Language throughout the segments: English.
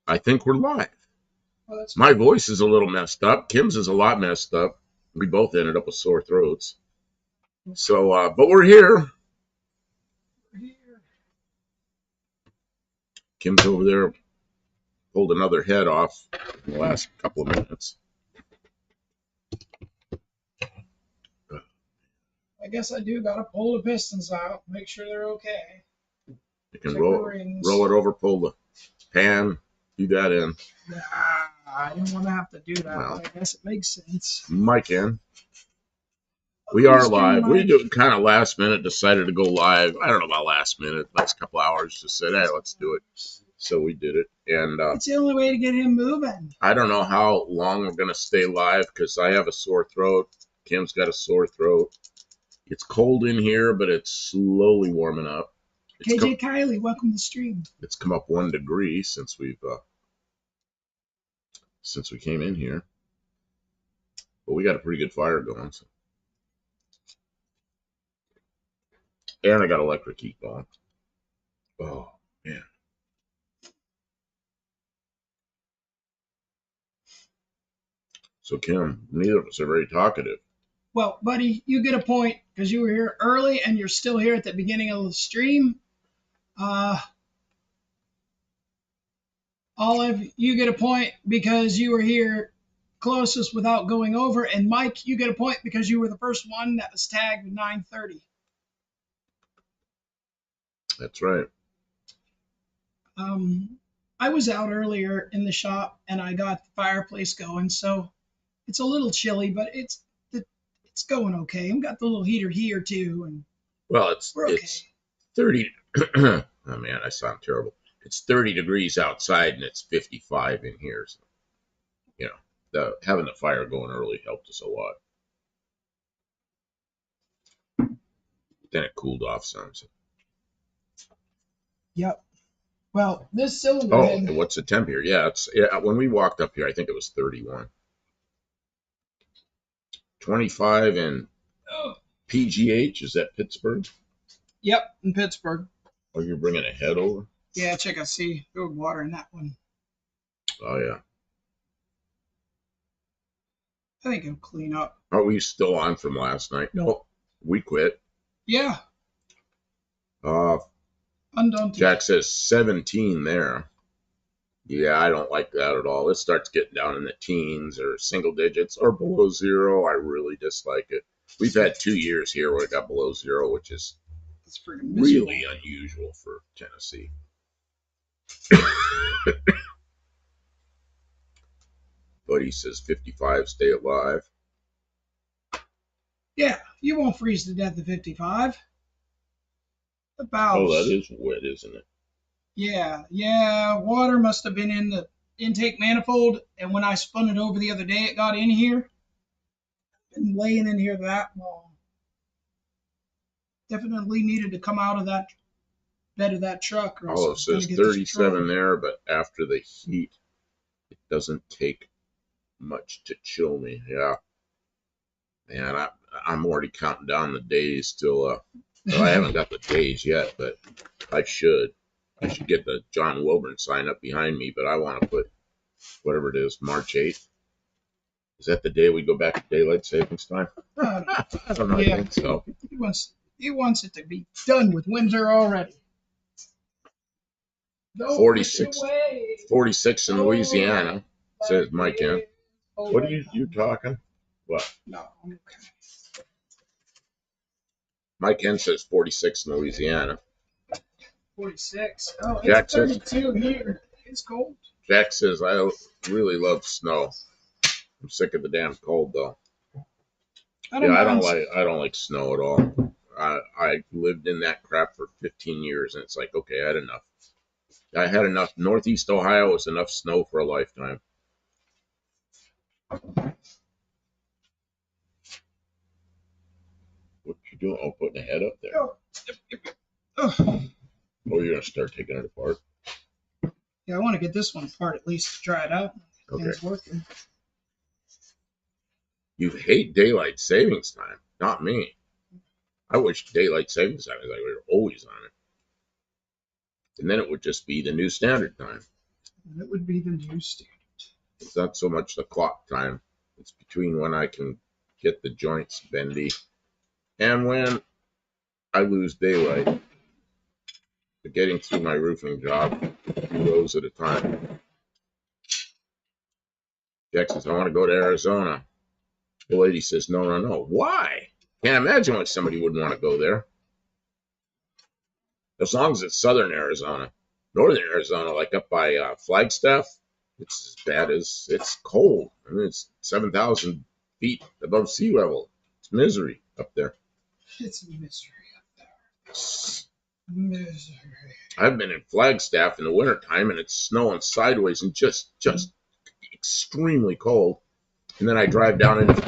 I think we're live. Well, that's My voice is a little messed up. Kim's is a lot messed up. We both ended up with sore throats. So, but we're here. here. Kim's over there, pulled another head off in the last couple of minutes. I guess I do got to pull the pistons out, make sure they're okay. You can Check the roll rings. it over, pull the pan, do that in. I didn't want to have to do that, Well, but I guess it makes sense. Mike in. We are live. We Mike. do kind of last minute decided to go live. I don't know about last minute, last couple hours. Just said, hey, let's do it. So we did it, and It's the only way to get him moving. I don't know how long we're gonna stay live because I have a sore throat. Kim's got a sore throat. It's cold in here, but it's slowly warming up. KJ Kylie, welcome to the stream. It's come up 1 degree since we came in here, but we got a pretty good fire going. So. And I got electric heat going. Oh man. So Kim, neither of us are very talkative. Well, buddy, you get a point because you were here early and you're still here at the beginning of the stream. Olive, you get a point because you were here closest without going over, and Mike, you get a point because you were the first one that was tagged with 9:30. That's right. I was out earlier in the shop and I got the fireplace going, so it's a little chilly, but it's going okay. I've got the little heater here too, and well, we're okay. It's 30. Oh man, I sound terrible. It's 30 degrees outside and it's 55 in here. So, you know, having the fire going early helped us a lot. Then it cooled off some. So. Yep. Well, this cylinder. Oh, what's the temp here? Yeah, when we walked up here, I think it was 31. 25 in PGH. Is that Pittsburgh? Yep, in Pittsburgh. Oh, you're bringing a head over? Yeah, check out. See, there was water in that one. Oh yeah. I think it'll clean up. Are we still on from last night? No, we quit. Yeah. Undaunted. Jack says 17 there. Yeah, I don't like that at all. It starts getting down in the teens or single digits or below zero. I really dislike it. We've had 2 years here where it got below zero, which is really unusual for Tennessee. Buddy says 55, stay alive. Yeah, you won't freeze to death at 55. Oh, that is wet, isn't it? Yeah. Water must have been in the intake manifold, and when I spun it over the other day, it got in here. Been laying in here that long. Definitely needed to come out of that bed of that truck. Oh, it says 37 there, but after the heat, it doesn't take much to chill me. Yeah. Man, I'm already counting down the days till, well, I haven't got the days yet, but I should. I should get the John Wilburn sign up behind me, but I want to put whatever it is, March 8th. Is that the day we go back to daylight savings time? I don't know. Yeah. I think so. He wants it to be done with winter already. 46 in Louisiana, says Mike in. What are you talking? What? No, I'm okay. Mike N says 46 in Louisiana. 46. Oh, Jack it's 32 here. It's cold. Jack says, I really love snow. I'm sick of the damn cold though. I don't like snow at all. I lived in that crap for 15 years and it's like, okay, I had enough. Northeast Ohio was enough snow for a lifetime. What you doing? Oh, putting a head up there. Oh, you're going to start taking it apart? Yeah, I want to get this one apart at least to try it out. Okay. It's working. You hate daylight savings time. Not me. I wish daylight savings time was like we were always on it. And then it would just be the new standard time. And it would be the new standard. It's not so much the clock time. It's between when I can get the joints bendy and when I lose daylight. But getting through my roofing job, 2 rows at a time. Jack says, I want to go to Arizona. The lady says, no, no, no. Why? Can't imagine why somebody wouldn't want to go there. As long as it's southern Arizona. Northern Arizona, like up by Flagstaff, it's as bad as it's cold. I mean, it's 7,000 feet above sea level. It's misery up there. It's misery up there. Misery. I've been in Flagstaff in the wintertime and it's snowing sideways and just extremely cold. And then I drive down into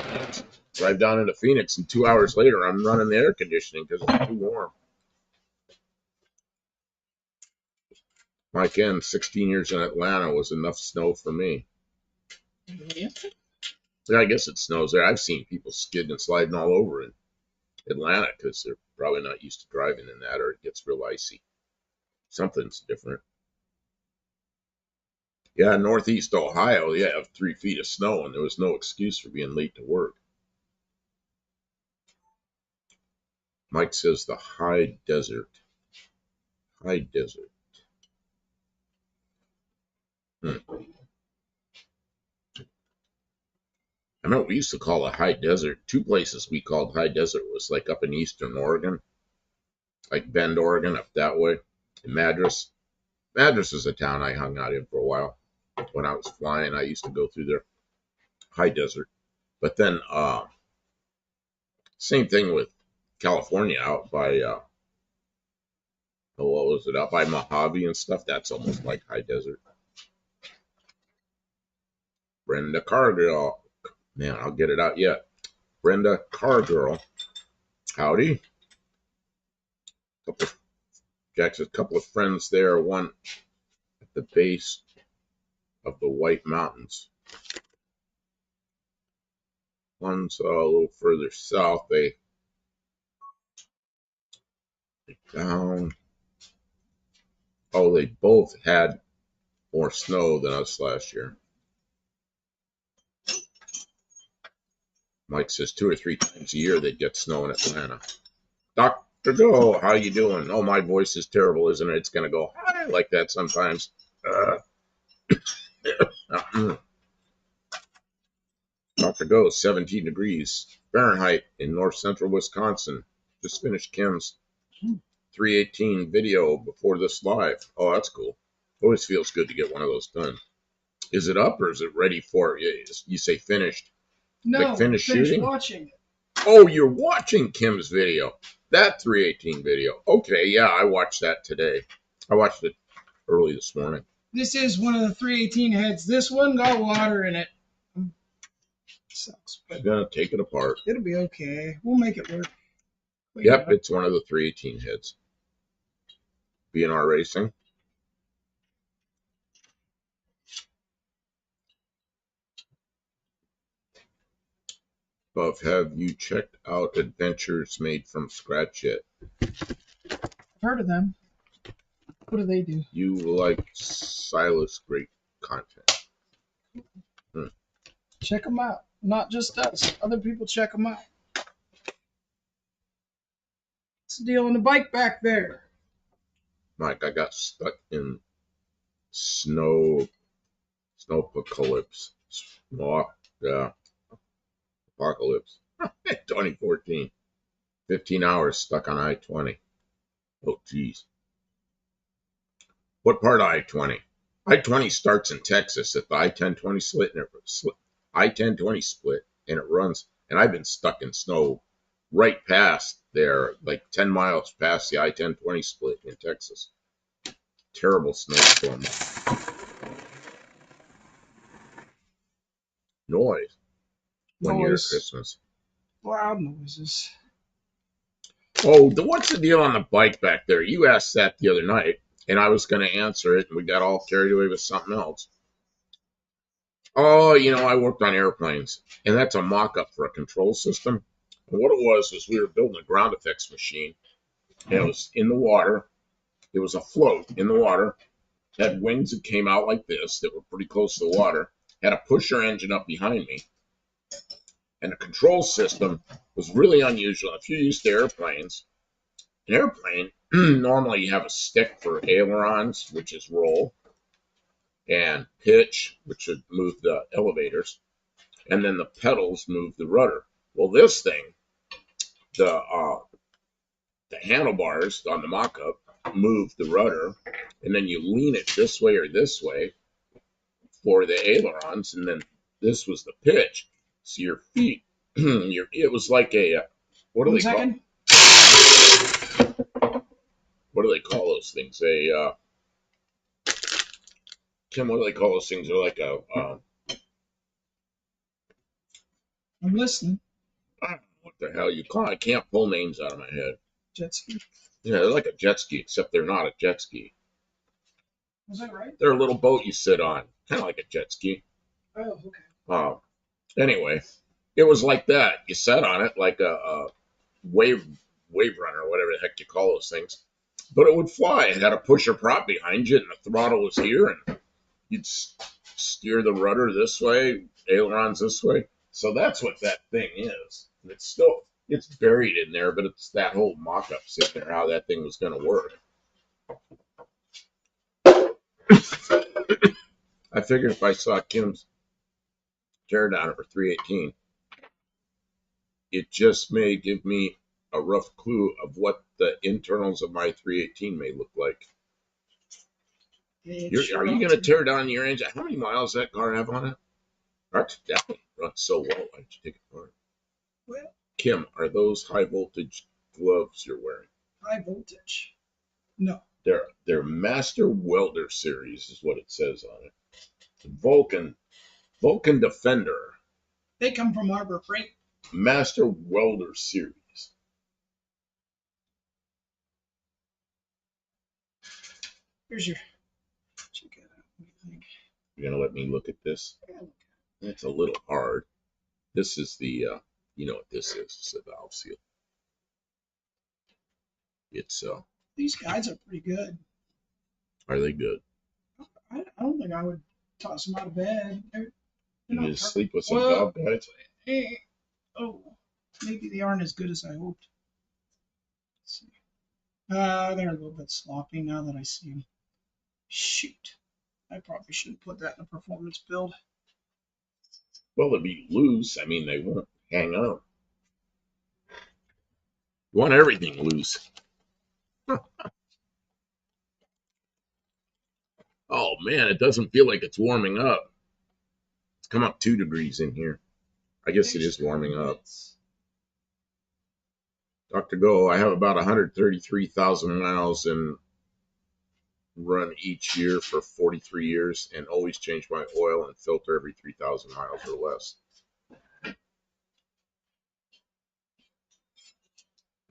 Phoenix, and 2 hours later I'm running the air conditioning because it's too warm. Like 16 years in Atlanta was enough snow for me. Yeah. Yeah, I guess it snows there. I've seen people skidding and sliding all over in Atlanta because they're probably not used to driving in that, or it gets real icy. Something's different. Yeah, Northeast Ohio, yeah, have 3 feet of snow, and there was no excuse for being late to work. Mike says the high desert. High desert. I remember we used to call it high desert. 2 places we called high desert was like up in eastern Oregon, like Bend, Oregon, up that way. And Madras. Madras is a town I hung out in for a while. When I was flying, I used to go through there. High desert. But then, same thing with California out by, what was it, out by Mojave and stuff. That's almost like high desert. Brenda Cargill. Man, I'll get it out yet. Brenda Cargill. Howdy. Jack's a couple of friends there. One at the base of the White Mountains. One's a little further south. They down. Oh, they both had more snow than us last year. Mike says 2 or 3 times a year they'd get snow in Atlanta. Dr. Joe, how you doing? Oh, my voice is terrible, isn't it? It's going to go high like that sometimes. Dr. Go, 17 degrees Fahrenheit in north central Wisconsin. Just finished Kim's 318 video before this live. Oh, that's cool. Always feels good to get one of those done. Is it up or is it ready for you say finished? No, like finished shooting? Watching it. Oh, you're watching Kim's video. That 318 video. Okay, yeah, I watched that today. I watched it early this morning. This is one of the 318 heads. This one got water in it. Sucks, but I'm gonna take it apart. It'll be okay. We'll make it work. Yep, it's one of the 318 heads. BNR Racing. Buff, have you checked out Adventures Made from Scratch yet? I've heard of them. What do they do? You like Silas' great content. Check them out. Not just us. Other people check them out. What's the deal on the bike back there? Mike, I got stuck in snowpocalypse. Apocalypse. 2014. 15 hours stuck on I-20. Oh, geez. What part of I-20? I-20 starts in Texas at the I-10-20 split, I-10-20 split, and it runs. And I've been stuck in snow right past there, like 10 miles past the I-10-20 split in Texas. Terrible snowstorm. Noise. 1 year at Christmas. Loud noises. Oh, what's the deal on the bike back there? You asked that the other night, and I was going to answer it, and we got all carried away with something else. Oh, I worked on airplanes, and that's a mock-up for a control system. And what it was we were building a ground effects machine, and it was in the water. It was afloat in the water, Had wings that came out like this that were pretty close to the water. Had a pusher engine up behind me, and the control system was really unusual. If you're used to airplanes, an airplane normally you have a stick for ailerons, which is roll, and pitch, which would move the elevators, and then the pedals move the rudder. Well, this thing, the handlebars on the mock-up move the rudder, and then you lean it this way or this way for the ailerons, and then this was the pitch. So your feet, it was like a what do One they call? second. What do they call those things? Tim, what do they call those things? They're like I'm listening. I don't know what the hell you call it. I can't pull names out of my head. Jet ski. Yeah, they're like a jet ski, except they're not a jet ski. Was that right? They're a little boat you sit on, kind of like a jet ski. Oh, okay. Anyway, it was like that. You sat on it like a wave runner, or whatever the heck you call those things. But it would fly. It had a pusher prop behind you, and the throttle was here, and you'd steer the rudder this way, ailerons this way. So that's what that thing is. And it's buried in there, but it's that whole mock-up sitting there, how that thing was going to work. I figured if I saw Kim's teardown of her 318, it just may give me a rough clue of what the internals of my 318 may look like. Are you going to tear down your engine? How many miles does that car have on it? That definitely runs so well. Why don't you take it apart? Well, Kim, are those high voltage gloves you're wearing? high voltage. No. They're Master Welder series is what it says on it. Vulcan Defender. They come from Harbor Freight. Master Welder series. Here's your. Check it out. What do you think? You're gonna let me look at this? It's a little hard. This is the you know what this is? It's a valve seal. It's These guys are pretty good. Are they good? I don't think I would toss them out of bed. They're You not just perfect. sleep with some Well, valve guides? oh, maybe they aren't as good as I hoped. Let's see. They're a little bit sloppy now that I see them. Shoot. I probably shouldn't put that in a performance build. Well, they'll be loose. I mean, they won't hang up. You want everything loose. Oh man, it doesn't feel like it's warming up. It's come up 2 degrees in here. I guess it is warming up. Dr. Go, I have about 133,000 miles and run each year for 43 years and always change my oil and filter every 3,000 miles or less.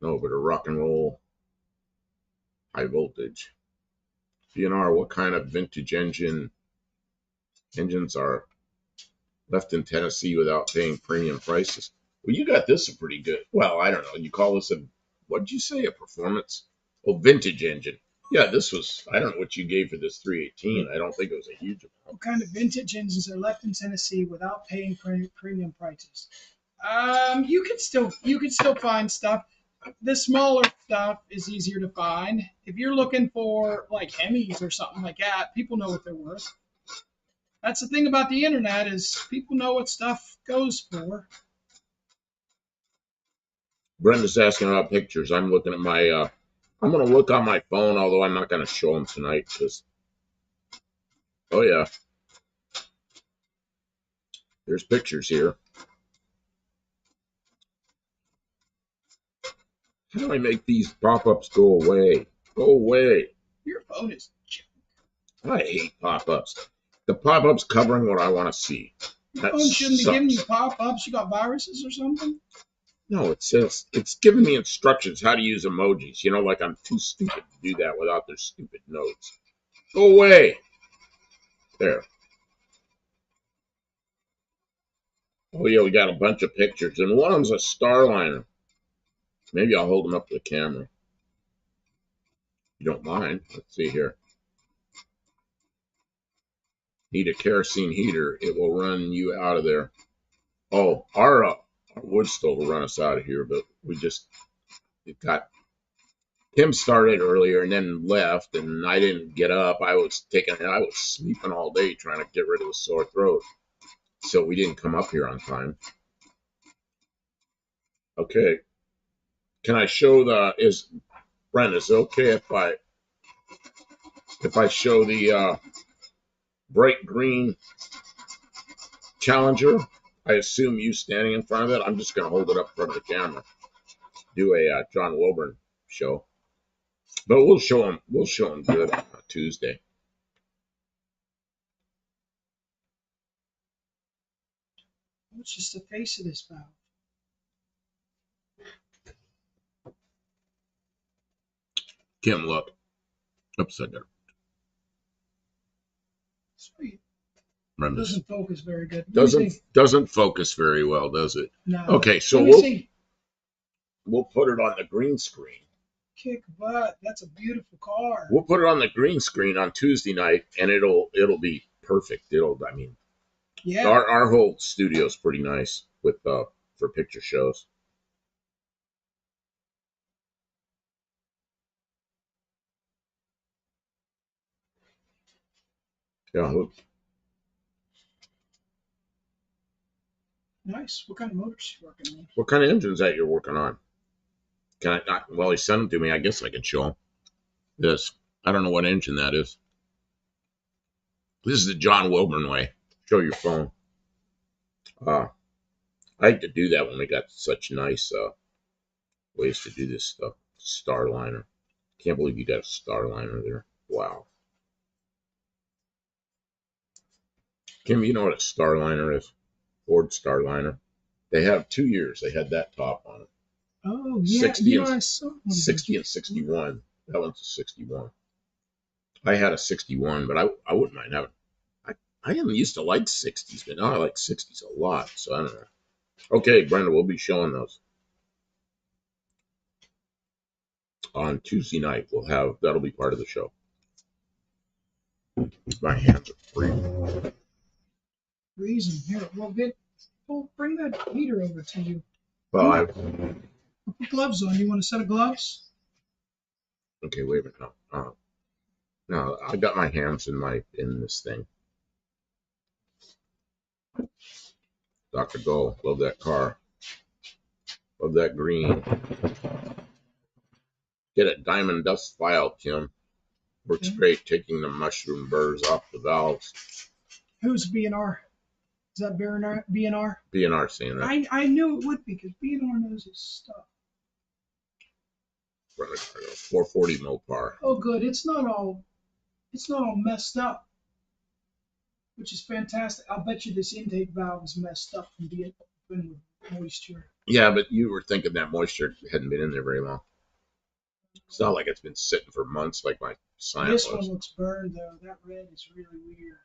No, but a rock and roll high voltage. DNR, what kind of vintage engines are left in Tennessee without paying premium prices? Well, you got this a pretty good. Well, I don't know. You call this what did you say? A performance? Oh, vintage engine. Yeah, this was, I don't know what you gave for this 318. I don't think it was a huge amount. What kind of vintage engines are left in Tennessee without paying premium prices? You could still find stuff. The smaller stuff is easier to find. If you're looking for like Hemis or something like that, people know what they're worth. That's the thing about the internet is people know what stuff goes for. Brenda's asking about pictures. I'm looking at my, I'm going to look on my phone, although I'm not going to show them tonight because, oh yeah, there's pictures here. How do I make these pop-ups go away? Go away. Your phone is. I hate pop-ups. The pop-up's covering what I want to see. Your phone shouldn't be giving you pop-ups. You got viruses or something? No, it says it's giving me instructions how to use emojis. You know, like I'm too stupid to do that without their stupid notes. Go away. There. Oh yeah, we got a bunch of pictures, and one of them's a Starliner. Maybe I'll hold them up to the camera. You don't mind? Let's see here. need a kerosene heater, it will run you out of there. Oh, our wood stove will run us out of here, but it got, Tim started earlier and then left, and I didn't get up. I was sleeping all day trying to get rid of the sore throat. So we didn't come up here on time. Okay. Can I show Brent, is it okay if I show the bright green Challenger? I assume you standing in front of it. I'm just going to hold it up in front of the camera. Do a John Wilburn show. But we'll show him. We'll show him good on Tuesday. What's just the face of this valve? Kim, look. Upside down. Sweet. Brenda's. Doesn't focus very good. Doesn't focus very well, does it? No. Okay, so we'll put it on the green screen. Kick butt. That's a beautiful car. We'll put it on the green screen on Tuesday night, and it'll be perfect. Yeah. Our whole studio's pretty nice with for picture shows. Yeah. Nice. What kind of motors you working on? What kind of engine's that you're working on? Can I? Well, he sent them to me. I guess I can show him. This. I don't know what engine that is. This is the John Wilburn way. Show your phone. I like to do that when we got such nice ways to do this stuff. Starliner. Can't believe you got a Starliner there. Wow. Kim, you know what a Starliner is? Ford Starliner. They have 2 years. They had that top on it. Oh, yeah. 60 I saw one. 60 and 61. That one's a 61. I had a 61, but I wouldn't mind having. I didn't used to like 60s, but now I like 60s a lot. So I don't know. Okay, Brenda, we'll be showing those on Tuesday night. That'll be part of the show. My hands are free. Reason here. Well, bring that heater over to you. Well, I'll put gloves on. You want a set of gloves? Okay, wait a minute. No, I got my hands in this thing. Dr. Go, love that car. Love that green. Get a diamond dust file, Kim. Works great taking the mushroom burrs off the valves. Who's B&R? Is that B&R? B&R saying that. I knew it would be because B&R knows his stuff. 440 Mopar. Oh, good. It's not all messed up, which is fantastic. I'll bet you this intake valve is messed up from being open with moisture. Yeah, but you were thinking that moisture hadn't been in there very long. It's not like it's been sitting for months like my Scion This was. one looks burned though. That red is really weird.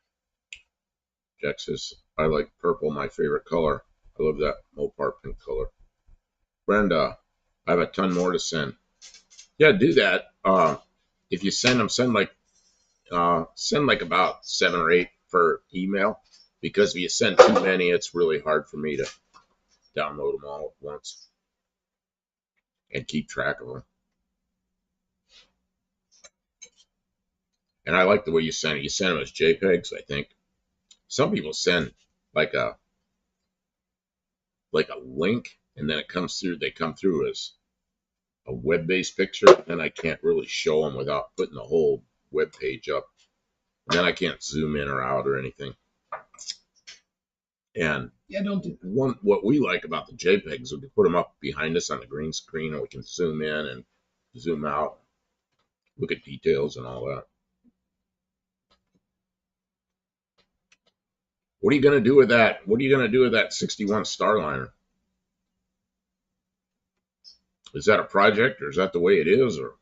Jack says, I like purple, my favorite color. I love that Mopar pink color. Brenda, I have a ton more to send. Yeah, do that. If you send them, send like about 7 or 8 per email, because if you send too many, it's really hard for me to download them all at once and keep track of them. And I like the way you send it. You send them as JPEGs, I think. Some people send like a link, and then it comes through. They come through as a web-based picture, and I can't really show them without putting the whole web page up. And then I can't zoom in or out or anything. And yeah, don't do that. What we like about the JPEGs is we can put them up behind us on the green screen, and we can zoom in and zoom out, look at details and all that. What are you going to do with that? What are you going to do with that 61 Starliner? Is that a project, or is that the way it is? Or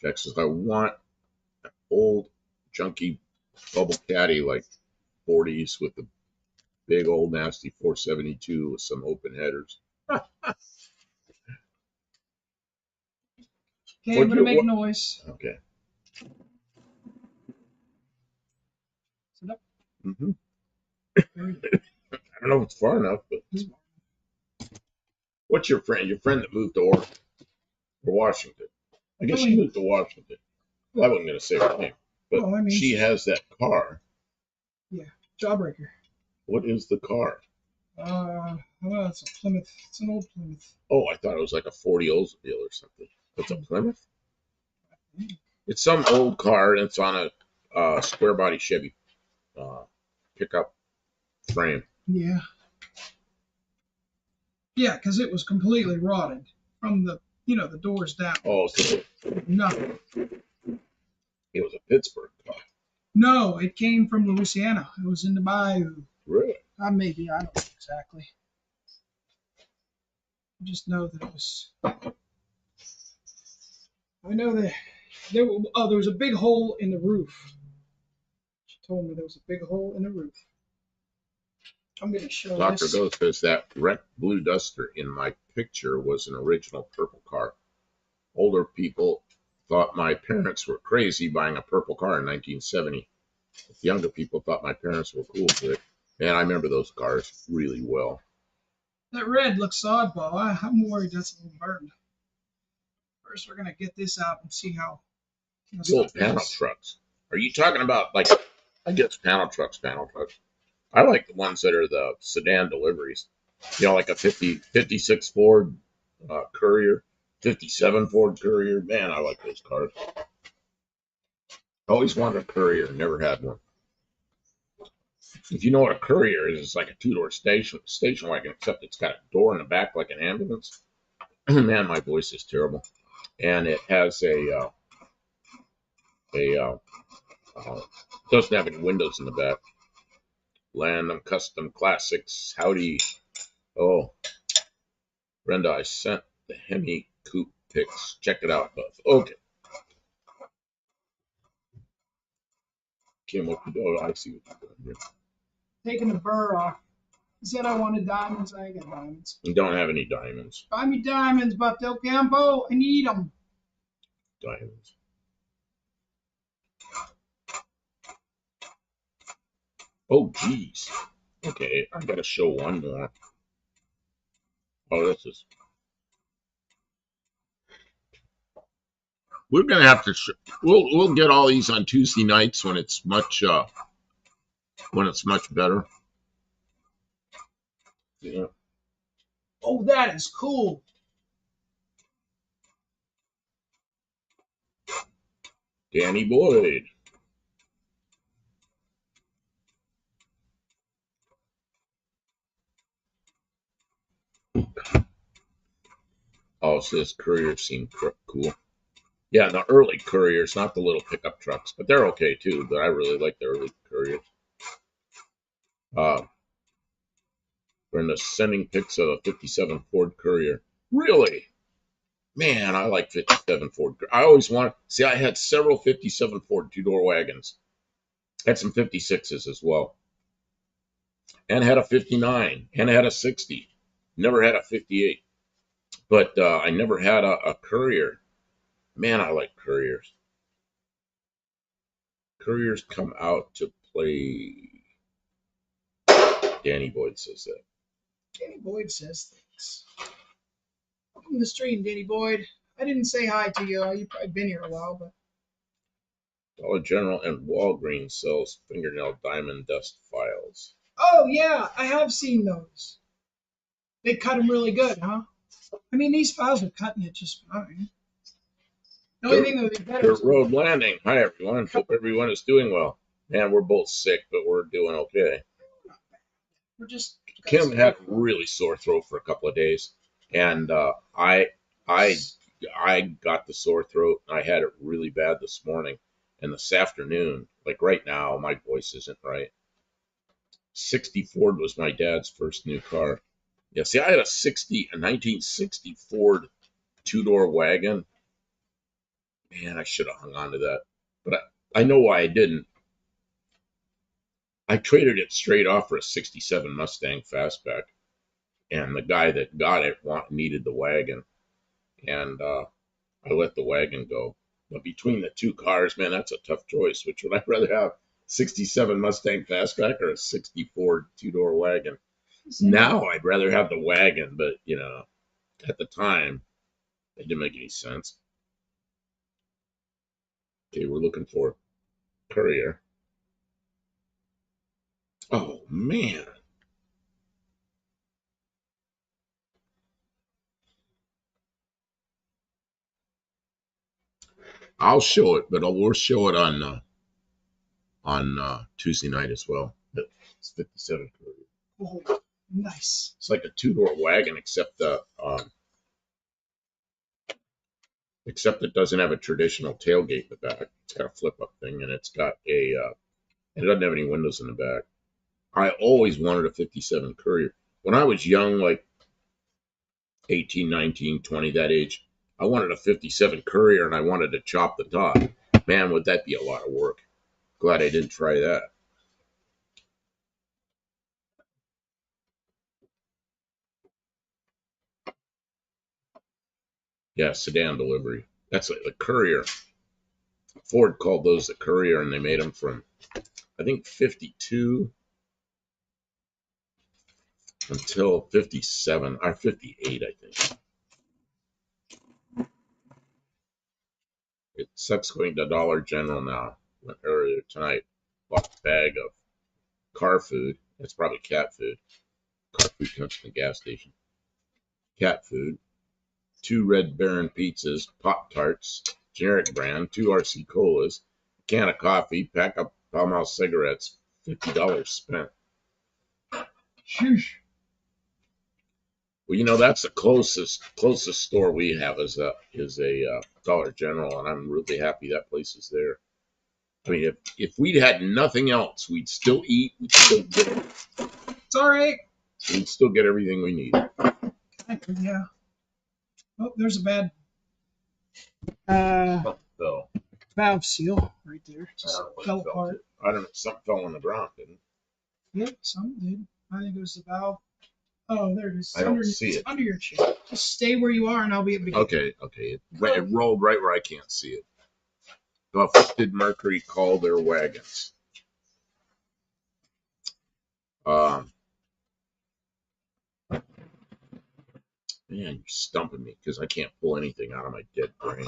Jack says, I want an old junky bubble caddy like 40s with the big old nasty 472 with some open headers. Okay, I'm gonna make noise. Okay. Hmm. I don't know if it's far enough, but what's your friend? Your friend that moved to Oregon or Washington? I guess she moved to Washington. Well, I wasn't going to say her name, but Well, I mean, she has that car. yeah, Jawbreaker. What is the car? Well, it's a Plymouth. It's an old Plymouth. Oh, I thought it was like a 40 Oldsmobile or something. It's a Plymouth? Mm. It's some old car, and it's on a square body Chevy uh, pickup frame. Yeah, yeah, because it was completely rotted from the doors down. Oh, so Nothing. it was a Pittsburgh car. No, it came from Louisiana. It was in the bayou. Really? Maybe I don't know exactly. I just know that it was. I know that there was a big hole in the roof. She told me there was a big hole in the roof. I'm gonna show Dr. this. Ghost says that wrecked blue duster in my picture was an original purple car. Older people thought my parents were crazy buying a purple car in 1970. Younger people thought my parents were cool with it. And I remember those cars really well. That red looks oddball. I'm worried that's a little burned. First, we're gonna get this out and see how The old panel trucks. Are you talking about, like, I guess panel trucks, panel trucks? I like the ones that are the sedan deliveries. You know, like a 56 Ford Courier, 57 Ford Courier. Man, I like those cars. Always wanted a Courier, never had one. If you know what a Courier is, it's like a two-door station wagon, except it's got a door in the back like an ambulance. Man, my voice is terrible. And it has uh, doesn't have any windows in the back. Landham Custom Classics. Howdy. Oh, Brenda, I sent the Hemi Coupe pics. Check it out, Buff. Okay. Kim, what you do? I see what you're doing taking the burr off. He said I wanted diamonds. I got diamonds. here. You don't have any diamonds. Buy me diamonds, Buff Del Campo. I need them. Diamonds. Oh, geez. Okay, I gotta show one more. Oh, this is. We're gonna have to. We'll get all these on Tuesday nights when it's much better. Yeah. Oh, that is cool. Danny Boyd. Oh, so this Courier seemed cool. Yeah, the early Couriers, not the little pickup trucks, but they're okay too. But I really like the early Couriers. Uh, Brenda sending pics of a 57 Ford Courier. Really? Man, I like 57 Ford. I always wanted. See, I had several 57 Ford two-door wagons. Had some 56s as well, and had a 59, and had a 60. Never had a 58, but I never had a Courier. Man, I like Couriers. Couriers come out to play. Danny Boyd says that. Danny Boyd says things. Welcome to the stream, Danny Boyd. I didn't say hi to you. You've probably been here a while, but. Dollar General and Walgreens sells fingernail diamond dust files. Oh, yeah, I have seen those. They cut them really good, huh? I mean, these files are cutting it just fine. The only thing that would be better Dirt is Road Landing. Hi, everyone. Hope everyone is doing well. Man, we're both sick, but we're doing okay. we're just. Kim had a really sore throat for a couple of days, and I got the sore throat. I had it really bad this morning, and this afternoon, like right now, my voice isn't right. 60 Ford was my dad's first new car. Yeah, see, I had a 1960 Ford two-door wagon. Man, I should have hung on to that, but I know why I didn't. I traded it straight off for a 67 Mustang Fastback, and the guy that got it needed the wagon, and I let the wagon go. But between the two cars, man, that's a tough choice. Which would I rather have? 67 Mustang Fastback or a 64 two-door wagon. Now I'd rather have the wagon, but at the time it didn't make any sense. Okay, we're looking for Courier. Oh man, I'll show it, but we'll show it on Tuesday night as well. It's 57 Courier. Oh, nice. It's like a two-door wagon, except it doesn't have a traditional tailgate in the back. It's got a flip-up thing, and it's got it doesn't have any windows in the back. I always wanted a 57 Courier. When I was young, like 18, 19, 20, that age, I wanted a 57 Courier, and I wanted to chop the top. Man, would that be a lot of work. Glad I didn't try that. Yeah, sedan delivery. That's like the Courier. Ford called those the Courier, and they made them from, I think, 52 until 57 or 58, I think. It sucks going to Dollar General now. Went earlier tonight, bought a bag of car food. It's probably cat food. Car food comes from the gas station. Cat food. 2 Red Baron pizzas, Pop Tarts, generic brand, 2 RC Colas, a can of coffee, pack of Pall Mall cigarettes, $50 spent. Sheesh. Well, that's the closest store we have is a Dollar General, and I'm really happy that place is there. I mean, if we'd had nothing else, we'd still eat. It's all right. We'd still get everything we need. Yeah. Oh, there's a bad So valve seal right there. Just fell apart. I don't know. Something fell on the ground, didn't it? Yep, some did. I think it was the valve. Oh, there it is. I don't see it. Under your chair. Just stay where you are, and I'll be able to get Okay. It rolled right where I can't see it. What did Mercury call their wagons? Man, you're stumping me because I can't pull anything out of my dead brain.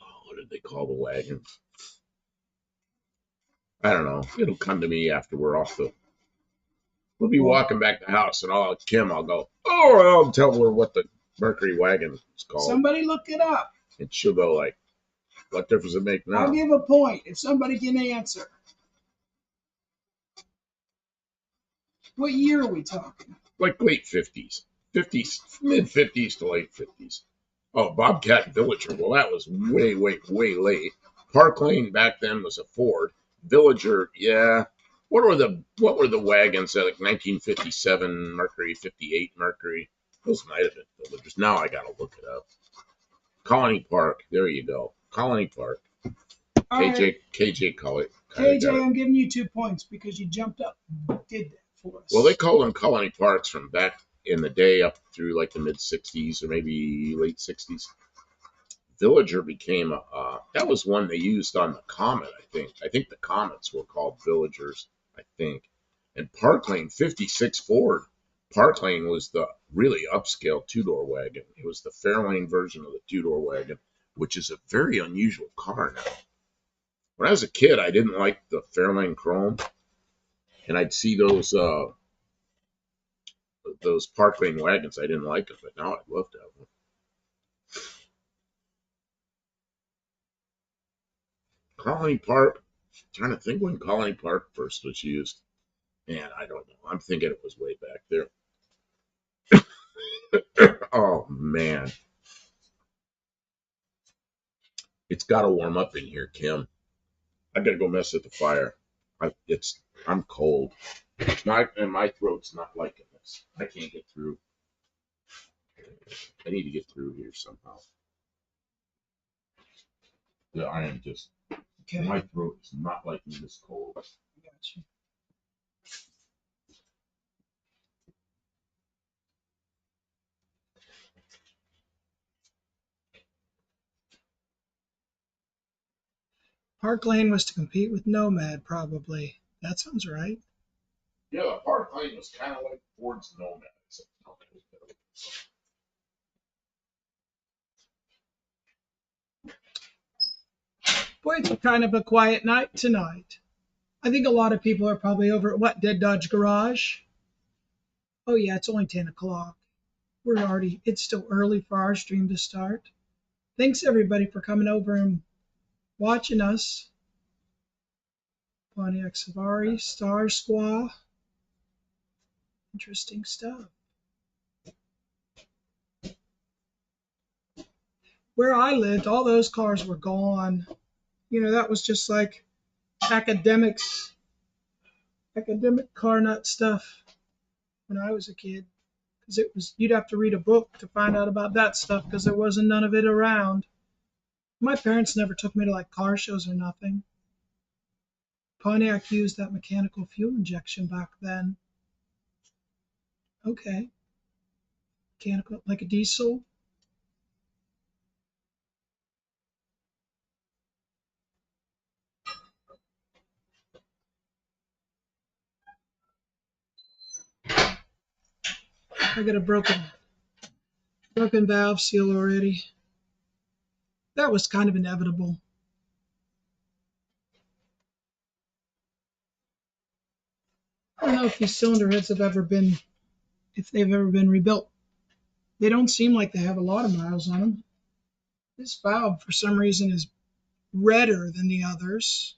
Oh, what did they call the wagons? I don't know. It'll come to me after we're off the. We'll be walking back to the house, and I'll go, oh, I'll tell her what the Mercury wagon is called. Somebody look it up. And she'll go like, what difference does it make now? I'll give a point if somebody can answer. What year are we talking? Like late 50s. Mid 50s to late 50s. Oh, Bobcat Villager. Well, that was way, way, way late. Park Lane back then was a Ford. Villager, yeah. What were the wagons that like 1957 Mercury, 58 Mercury? Those might have been Villagers. Now I gotta look it up. Colony Park. There you go. Colony Park. KJ call it. KJ, I'm giving you 2 points because you jumped up and did that for us. Well, they called them colony parks from back in the day up through like the mid 60s or maybe late 60s. Villager became that was one they used on the Comet, I think. I think the Comets were called Villagers, I think. And Park Lane 56 Ford. Park Lane was the really upscale two-door wagon. It was the Fairlane version of the two-door wagon, which is a very unusual car now. When I was a kid, I didn't like the Fairlane Chrome, and I'd see those Park Lane wagons. I didn't like them, but now I'd love to have one. Colony Park. I'm trying to think when Colony Park first was used. Man, I don't know. I'm thinking it was way back there. Oh man, it's got to warm up in here, Kim. I gotta go mess with the fire. I'm cold. And my throat's not liking this. I can't get through. I need to get through here somehow. Yeah, I am just. Okay. My throat is not liking this cold. I got you. Park Lane was to compete with Nomad, probably. That sounds right. Yeah, the Park Lane was kind of like Ford's Nomad. Boy, it's kind of a quiet night tonight. I think a lot of people are probably over at what, Dead Dodge Garage? Oh, yeah, it's only 10 o'clock. It's still early for our stream to start. Thanks, everybody, for coming over and watching us. Pontiac Safari, Star Squaw. Interesting stuff. Where I lived, all those cars were gone. That was just like academic car nut stuff when I was a kid. Because you'd have to read a book to find out about that stuff because there wasn't none of it around. My parents never took me to like car shows or nothing. Pontiac used that mechanical fuel injection back then. Okay, mechanical like a diesel. I got a broken valve seal already. That was kind of inevitable. I don't know if these cylinder heads if they've ever been rebuilt. They don't seem like they have a lot of miles on them. This valve, for some reason, is redder than the others.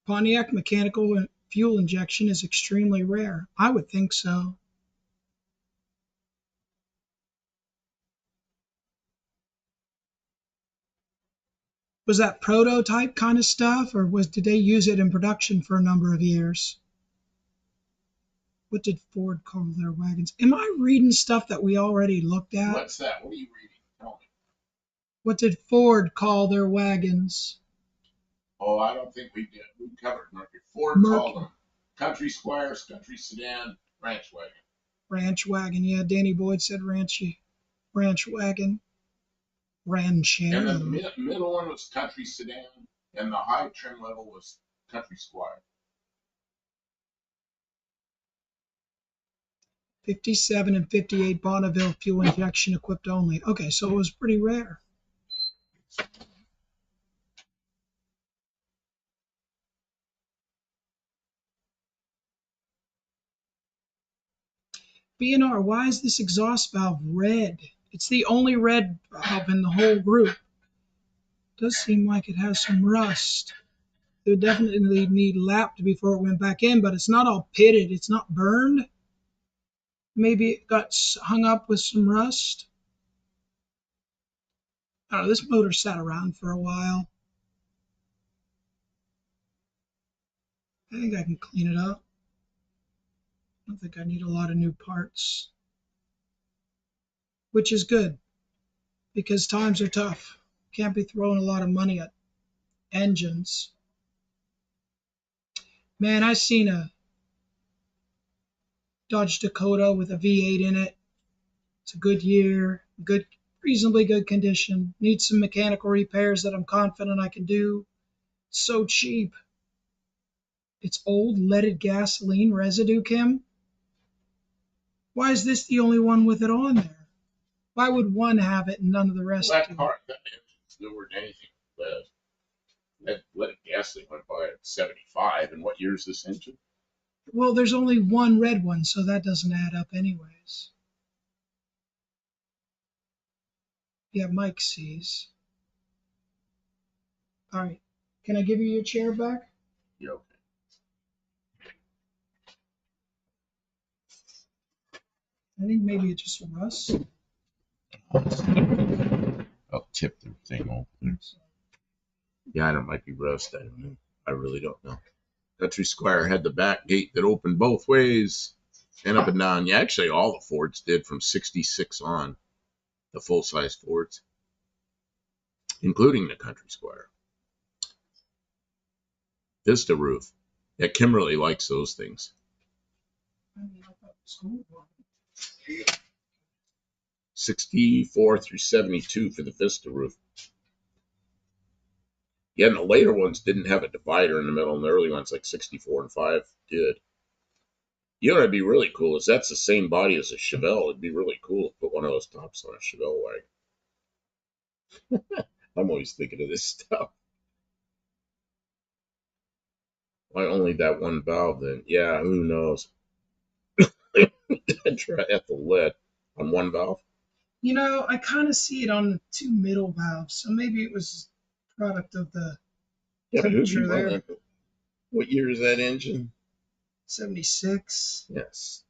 Pontiac mechanical fuel injection is extremely rare. I would think so. Was that prototype kind of stuff, or did they use it in production for a number of years? What did Ford call their wagons? Am I reading stuff that we already looked at? What's that? What are you reading? Tell me. What did Ford call their wagons? Oh, I don't think we did. We covered Mercury. Ford called them country squires, country sedan, ranch wagon. Ranch wagon, yeah. Danny Boyd said ranch wagon. Ranchero. And the middle one was country sedan, and the high trim level was country squire. 57 and 58 Bonneville fuel injection equipped only. Okay, so it was pretty rare. BNR, why is this exhaust valve red? It's the only red valve in the whole group. It does seem like it has some rust. It would definitely need lapped before it went back in, but it's not all pitted. It's not burned. Maybe it got hung up with some rust. I don't know. This motor sat around for a while. I think I can clean it up. I don't think I need a lot of new parts, which is good because times are tough. Can't be throwing a lot of money at engines. Man, I seen a Dodge Dakota with a V8 in it. It's a good year, reasonably good condition. Needs some mechanical repairs that I'm confident I can do. So cheap. It's old leaded gasoline residue, Kim. Why is this the only one with it on there? Why would one have it and none of the rest Well, do? that engine's newer than anything. That leaded gasoline went by at 75. And what year is this engine? Well, there's only one red one, so that doesn't add up anyways. Yeah, Mike sees. All right. Can I give you your chair back? Yeah, okay. I think maybe it just rusts. I'll tip the thing over. Yeah, it might be rust. I don't know. I really don't know. Country Squire had the back gate that opened both ways and up and down. Yeah, actually, all the Fords did from 66 on, the full size Fords, including the Country Squire. Vista roof. Yeah, Kimberly likes those things. 64 through 72 for the Vista roof. Yeah, and the later ones didn't have a divider in the middle, and the early ones, like 64 and 5, did. You know, it'd be really cool is that's the same body as a Chevelle. It'd be really cool to put one of those tops on a Chevelle wagon. I'm always thinking of this stuff. Why only that one valve then? Yeah, who knows? Try at the lead on one valve. I kind of see it on the two middle valves, so maybe it was product of the Yeah, but who'd be temperature there. running? What year is that engine? 76. Yes,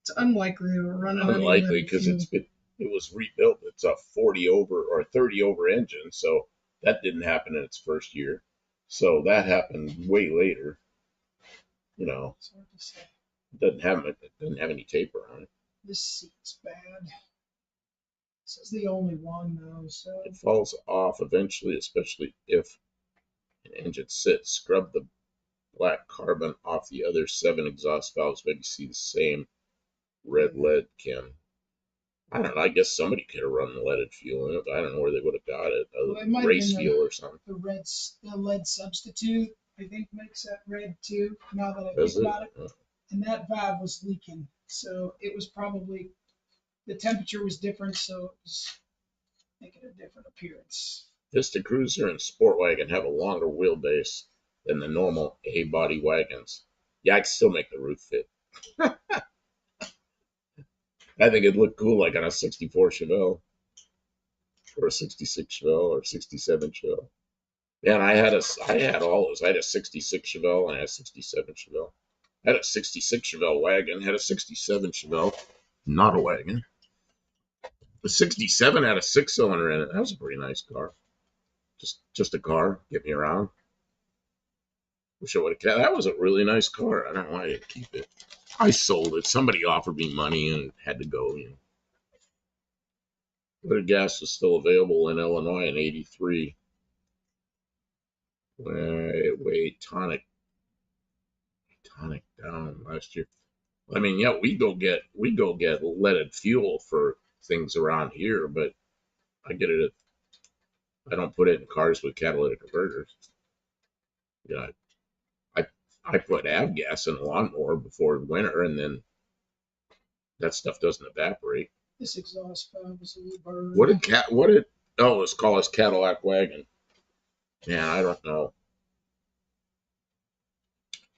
It's unlikely they were running any unlikely unleaded because fuel. it was rebuilt. It's a 40 over or 30 over engine, so that didn't happen in its first year. So that happened way later. You know, It's hard to say. it doesn't have any taper on it. This seat's bad. This is the only one though, so It falls off eventually, especially if an engine sits. Scrub the black carbon off the other 7 exhaust valves. Maybe see the same red lead, Kim. I don't know. I guess somebody could have run leaded fuel in it, but I don't know where they would have got it, other well, it than might have been race fuel or something. the lead substitute. I think makes that red too. Now that I think Does it? about it, and that valve was leaking, so it was probably the temperature was different, so it was making a different appearance. Vista Cruiser and Sport Wagon have a longer wheelbase than the normal A body wagons. Yeah, I can still make the roof fit. I think it'd look cool like on a 64 Chevelle or a 66 Chevelle or 67 Chevelle. Yeah, and I had all those. I had a 66 Chevelle and I had a 67 Chevelle. I had a 66 Chevelle wagon, had a 67 Chevelle, not a wagon. The 67 had a 6-cylinder in it. That was a pretty nice car. Just a car, get me around. Wish I would have kept. That was a really nice car. I don't know why I didn't keep it. I sold it. Somebody offered me money and it had to go. But gas was still available in Illinois in '83. Wait, tonic down last year. I mean, yeah, we go get leaded fuel for things around here, but I get it. I don't put it in cars with catalytic converters. Yeah, I I put avgas in a lawnmower before winter, and then that stuff doesn't evaporate. This exhaust valve was a little burned. What did oh, let's call this Cadillac wagon. Yeah, I don't know.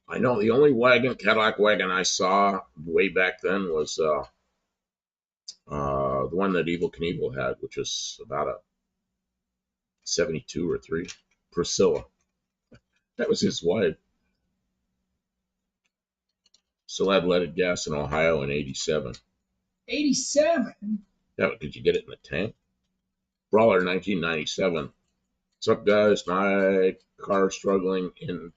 I know the only Cadillac wagon I saw way back then was the one that Evil Knievel had, which was about a 72 or 3. Priscilla. That was his wife. Still had leaded gas in Ohio in '87. 87. Yeah, could you get it in the tank? Brawler 1997. What's up, guys? My car struggling in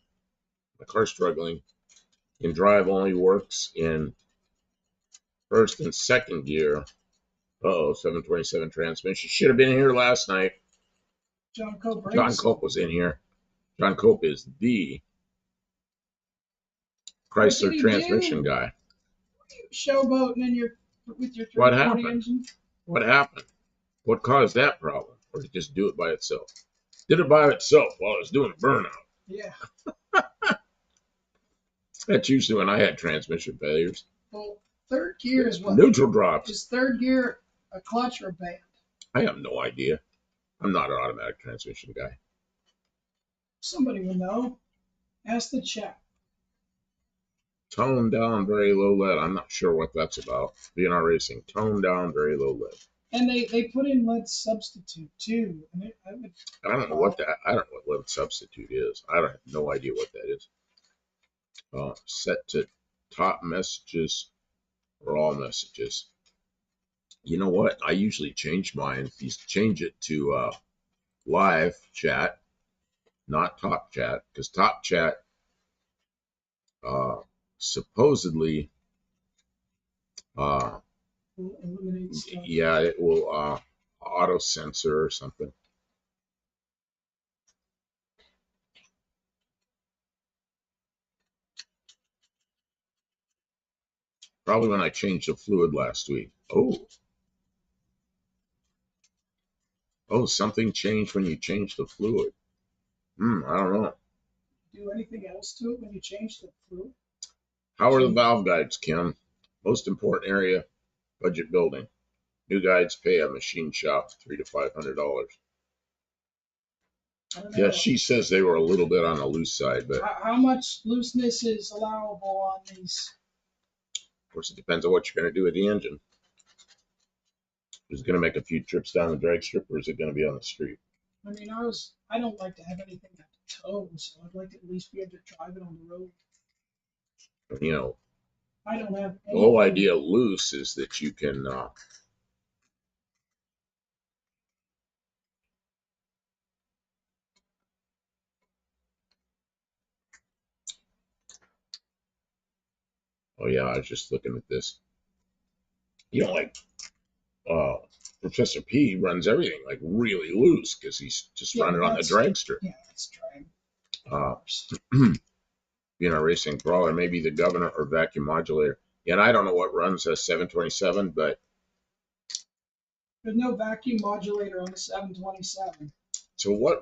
drive only works in first and second gear. Oh, 727 transmission. Should have been here last night. John Cope. John Cope was in here. John Cope is the Chrysler transmission guy. Showboating with your What 340 happened? engine? What happened? What caused that problem? Or did it just do it by itself? Did it by itself while it was doing a burnout. Yeah. That's usually when I had transmission failures. Well, third gear is what? Neutral drops. Is third gear a clutch or a band? I have no idea. I'm not an automatic transmission guy. Somebody will know. Ask the chat. Tone down, very low lead. I'm not sure what that's about. BNR Racing, tone down, very low lead. And they put in lead substitute too. And I don't know what lead substitute is. I have no idea what that is. Set to top messages or all messages. You know what? I usually change mine. You change it to live chat, not top chat, because top chat supposedly, yeah, it will auto censor or something. Probably when I changed the fluid last week. Oh, something changed when you changed the fluid. I don't know. Do anything else to it when you change the fluid? How are the valve guides, Kim? Most important area, budget building. New guides pay a machine shop $300 to $500. I don't Yeah, know. she says they were a little bit on the loose side, but How much looseness is allowable on these? of course it depends on what you're going to do with the engine. Is it going to make a few trips down the drag strip, or is it going to be on the street? I mean, I don't like to have anything that tows, so I'd like to at least be able to drive it on the road. You know, I don't have the whole anything. idea of loose is that you can. Oh yeah, I was just looking at this. You know, like uh, Professor P runs everything like really loose because he's just Yeah, running on the that's drag strip. yeah, that's drag. Uh, being a racing brawler, maybe the governor or vacuum modulator. Yeah, and I don't know what runs a 727, but There's no vacuum modulator on the 727. so what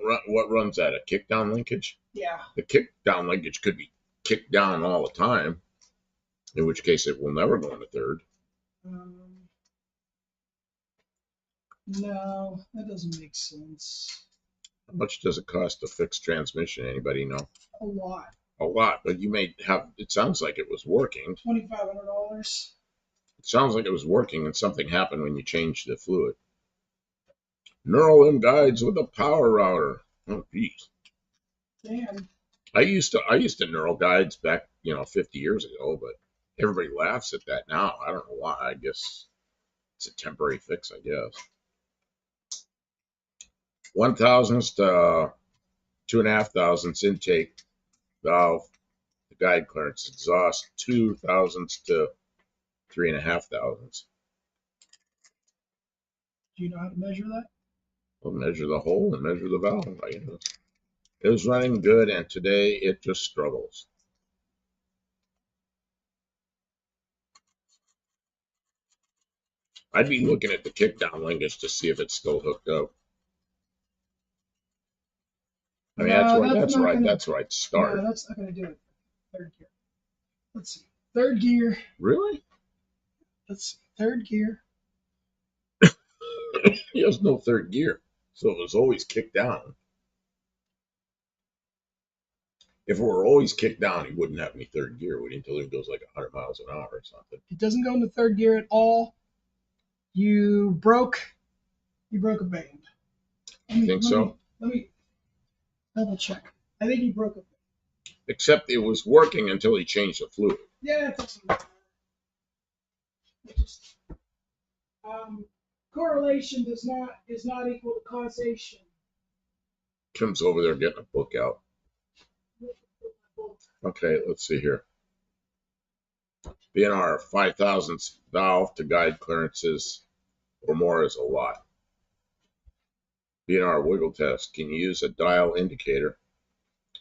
runs that? A kickdown linkage? Yeah. The kickdown linkage could be kicked down all the time, in which case it will never go into third. Um, no, that doesn't make sense. How much does it cost to fix transmission? Anybody know? A lot. A lot, but you may have. It sounds like it was working. $2,500. It sounds like it was working, and something happened when you changed the fluid. Neural M guides with a power router. Oh, geez. Damn. I used to neural guides back, 50 years ago, but everybody laughs at that now. I don't know why. I guess it's a temporary fix, I guess. 1,000s to 2,500s intake valve, the guide clearance exhaust, 2,000s to 3,500s. Do you know how to measure that? We'll measure the hole and measure the valve. It was running good, and today it just struggles. I'd be looking at the kickdown linkage to see if it's still hooked up. I mean, No, that's not gonna. That's right. No, Start. that's not gonna do it. Third gear. Let's see. Third gear. Really? Let's see. Third gear. He has no third gear, so it was always kicked down. If it were always kicked down, he wouldn't have any third gear, would he? Until he goes like 100 miles an hour or something. It doesn't go into third gear at all. You broke. You broke a band. You think so? Let me double check. I think he broke a band. Except it was working until he changed the fluid. Yeah, it doesn't matter. It just, correlation is not equal to causation. Kim's over there getting a book out. Okay, let's see here. BNR 5,000 valve to guide clearances or more is a lot. BNR wiggle test. Can you use a dial indicator?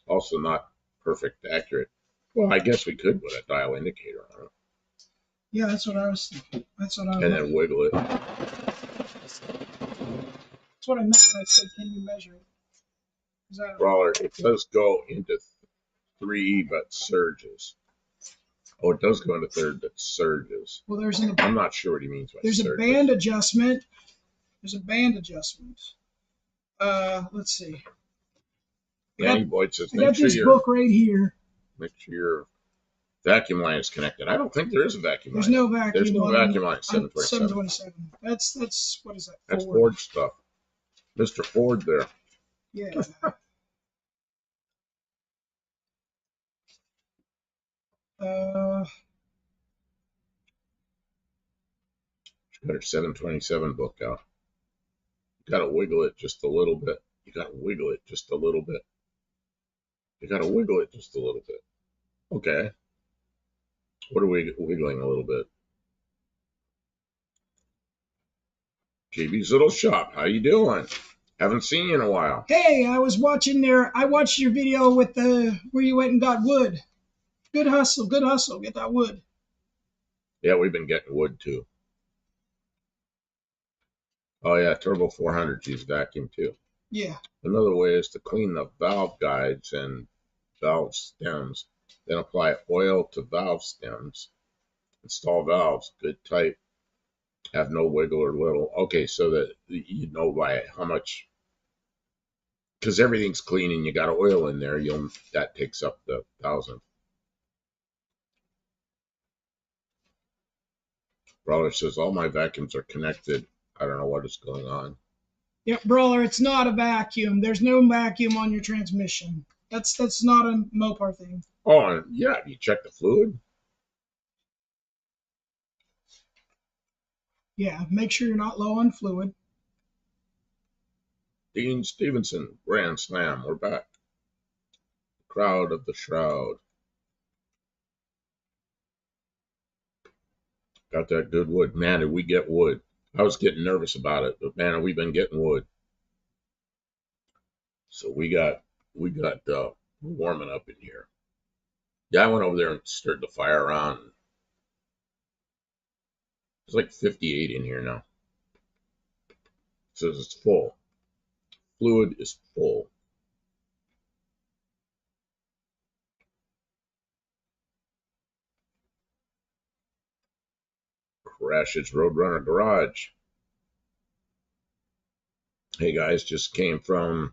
Also not perfect accurate. Well, I guess we could put a dial indicator on it. Yeah, that's what I was thinking. That's what I was. And then wiggle it. That's what I meant when I said, "Can you measure it?" Brawler, it does go into 3, but surges. Oh, it does go into third, but surges. Well, I'm not sure what he means by there's surges. a band adjustment. There's a band adjustment. Let's see. Danny Boyd says, I got this book right here. Make sure your vacuum line is connected. I don't think there is a vacuum There's line. no vacuum. There's no vacuum line. 727. 727. That's what is that? That's Ford stuff. Mr. Ford there. Yeah. Got her 727 book out. You gotta wiggle it just a little bit. You gotta wiggle it just a little bit. You gotta wiggle it just a little bit. Okay. What are we wiggling a little bit? JB's Little Shop. How you doing? Haven't seen you in a while. Hey, I watched your video with where you went and got wood. Good hustle, get that wood. Yeah, we've been getting wood too. Oh yeah, Turbo 400 used vacuum too. Yeah. Another way is to clean the valve guides and valve stems, then apply oil to valve stems. Install valves, good tight, have no wiggle or little. Okay, so that you know by how much, because everything's clean and you got oil in there, that takes up the 1,000. Brother says all my vacuums are connected. I don't know what is going on. Yep, Brawler, it's not a vacuum. There's no vacuum on your transmission. That's not a Mopar thing. Oh, and yeah, you check the fluid. Yeah, make sure you're not low on fluid. Dean Stevenson, Grand Slam. We're back. Crowd of the Shroud. Got that good wood. Man, did we get wood. I was getting nervous about it, but man, we've been getting wood. So we're warming up in here. Yeah, I went over there and stirred the fire on. It's like 58 in here now. It says it's full. Fluid is full. Crashes Roadrunner Garage. Hey guys, just came from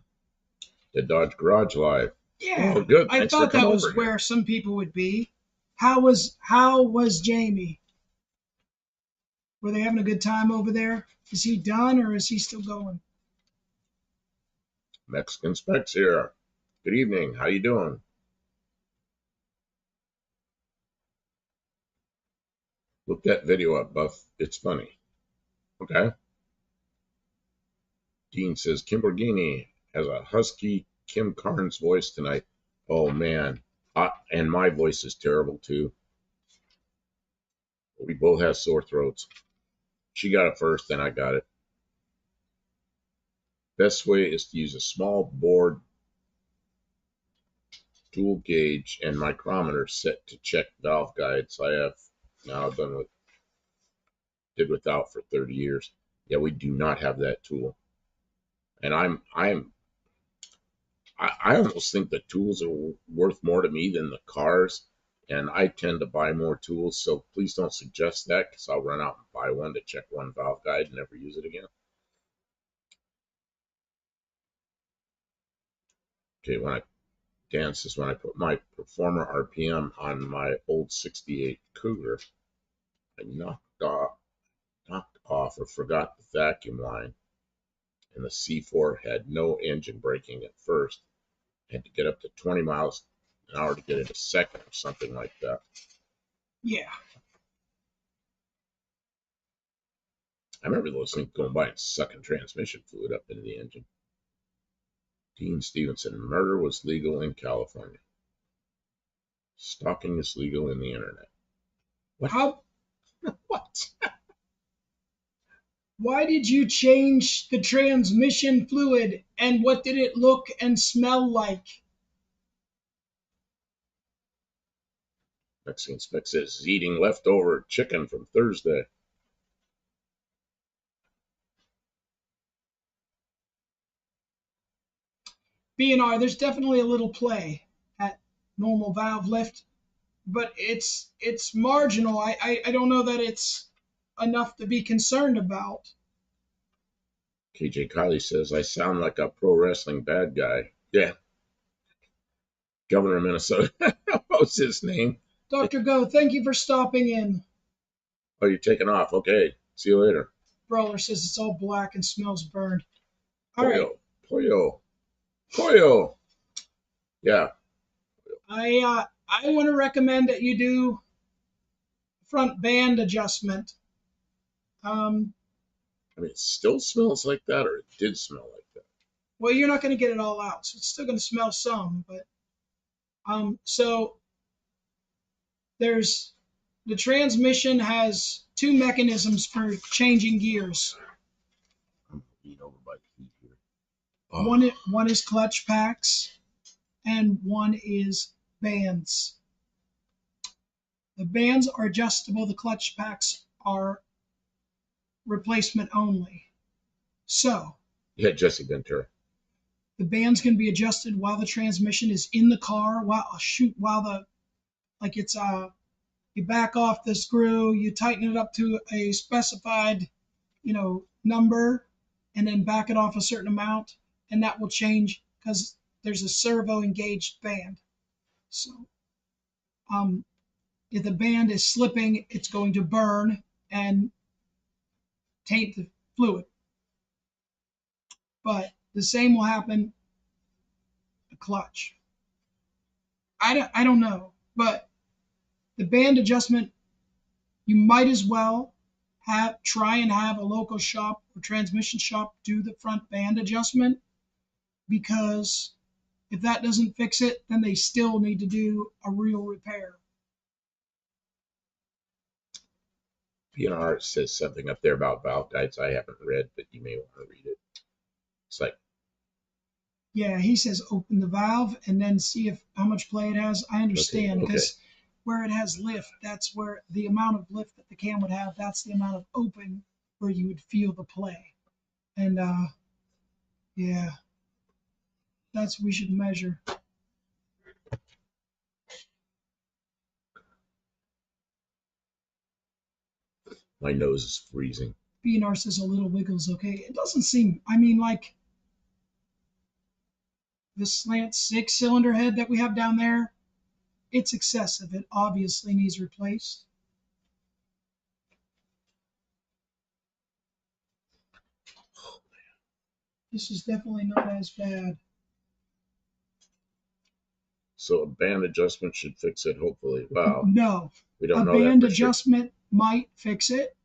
the Dodge Garage Live. Yeah, Oh, good. I Thanks for thought that coming was over here. where some people would be. How was Jamie? Were they having a good time over there? Is he done or is he still going? Mexican Specs here. Good evening. How you doing? Look that video up, Buff. It's funny. Okay. Dean says Kimbergini has a husky Kim Carnes voice tonight. Oh man. And my voice is terrible too. We both have sore throats. She got it first, then I got it. Best way is to use a small board tool gauge and micrometer set to check valve guides. I have now did without for 30 years. Yeah, we do not have that tool. And I almost think the tools are worth more to me than the cars. And I tend to buy more tools, so please don't suggest that because I'll run out and buy one to check one valve guide and never use it again. Okay, Dan says when I put my Performer RPM on my old 68 Cougar, I knocked off or forgot the vacuum line, and the C4 had no engine braking at first. I had to get up to 20 miles an hour to get it a second or something like that. Yeah. I remember those things going by and sucking transmission fluid up into the engine. Dean Stevenson, murder was legal in California. Stalking is legal in the internet. What? How? What? Why did you change the transmission fluid and what did it look and smell like? Mexican Spec says he's eating leftover chicken from Thursday. B&R, there's definitely a little play at normal valve lift, but it's marginal. I don't know that it's enough to be concerned about. KJ Kylie says I sound like a pro wrestling bad guy. Yeah, Governor of Minnesota. What's his name? Dr. Go, thank you for stopping in. Oh, you're taking off. Okay. See you later. Brawler says it's all black and smells burned. All right. Pollo. Yeah. I want to recommend that you do front band adjustment. Um, I mean, it still smells like that, or it did smell like that. well, you're not going to get it all out, so it's still going to smell some. But so there's the transmission has two mechanisms for changing gears. I'm being over by the heat here. One is clutch packs, and one is bands. The bands are adjustable. The clutch packs are replacement only. So Yeah, Jesse Ventura. The bands can be adjusted while the transmission is in the car. While the like it's you back off the screw, you tighten it up to a specified number, and then back it off a certain amount, and that will change because there's a servo engaged band. So um, if the band is slipping, it's going to burn and taint the fluid. But the same will happen a clutch. I don't know, but the band adjustment, you might as well try and have a local shop or transmission shop do the front band adjustment, because if that doesn't fix it, then they still need to do a real repair. PNR says something up there about valve guides I haven't read, but you may want to read it. It's like, Yeah, he says open the valve and then see if how much play it has. I understand, okay. because where it has lift, that's where the amount of lift that the cam would have, that's the amount of open where you would feel the play. And yeah, that's what we should measure. My nose is freezing. BNR says a little wiggles okay. It doesn't seem, I mean, like the slant 6-cylinder head that we have down there, it's excessive. It obviously needs replaced. This is definitely not as bad. So a band adjustment should fix it, hopefully. Wow. No, We don't a know that band for sure. adjustment might fix it,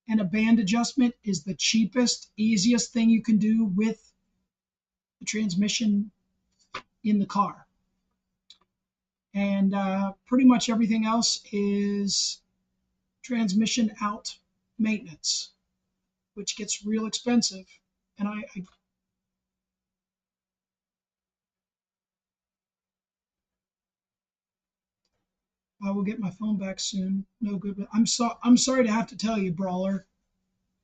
and a band adjustment is the cheapest, easiest thing you can do with the transmission in the car. And pretty much everything else is transmission out maintenance, which gets real expensive. And I will get my phone back soon. No good. But I'm sorry to have to tell you, Brawler.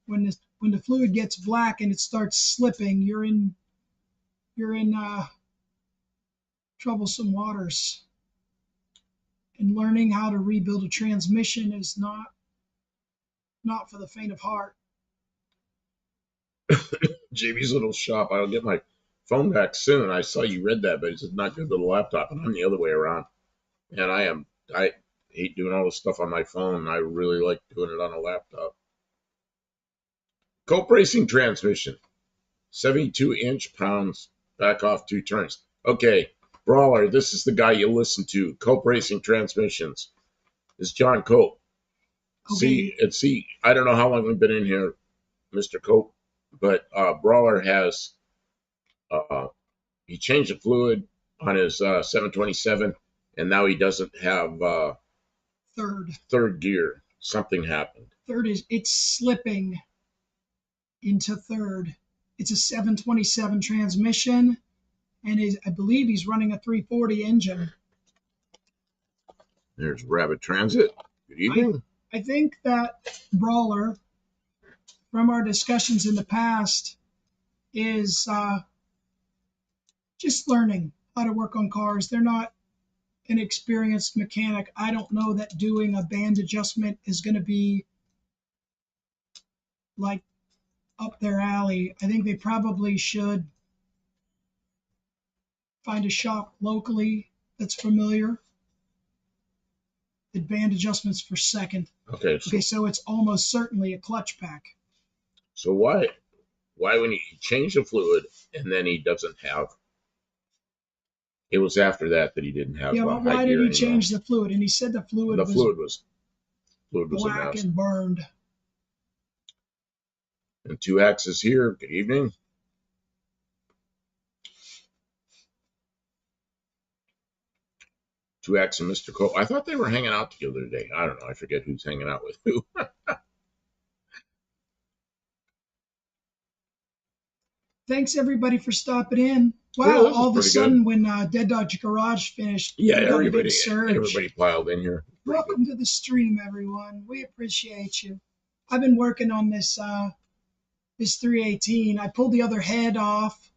When the fluid gets black and it starts slipping, you're in troublesome waters. And learning how to rebuild a transmission is not for the faint of heart. JB's little shop. I'll get my phone back soon. I saw you read that, but it's not good to the laptop, and I'm the other way around. And I hate doing all this stuff on my phone. I really like doing it on a laptop. Cope racing transmission, 72-inch pounds, back off 2 turns. Okay, Brawler, this is the guy you listen to. Cope racing transmissions. It's John Cope. Okay. See, I don't know how long we've been in here, Mr. Cope, but Brawler has he changed the fluid on his 727, and now he doesn't have third gear. Something happened. Third is it's slipping into third. It's a 727 transmission, and I believe he's running a 340 engine. There's Rabbit Transit. Good evening. I think that Brawler, from our discussions in the past, is just learning how to work on cars. They're not an experienced mechanic. I don't know that doing a band adjustment is going to be like up their alley. I think they probably should find a shop locally that's familiar. The band adjustments for second. Okay, So it's almost certainly a clutch pack. So why when he changed the fluid and then he doesn't have? It was after that he didn't have. Yeah, but why did he change the fluid? And he said the fluid was black and burned. And 2X is here. Good evening. Two X and Mr. Cole. I thought they were hanging out together today. I don't know. I forget who's hanging out with who. Thanks everybody for stopping in. Wow, all of a sudden when Dead Dodge Garage finished, everybody piled in here. Welcome to the stream, everyone. We appreciate you. I've been working on this 318. I pulled the other head off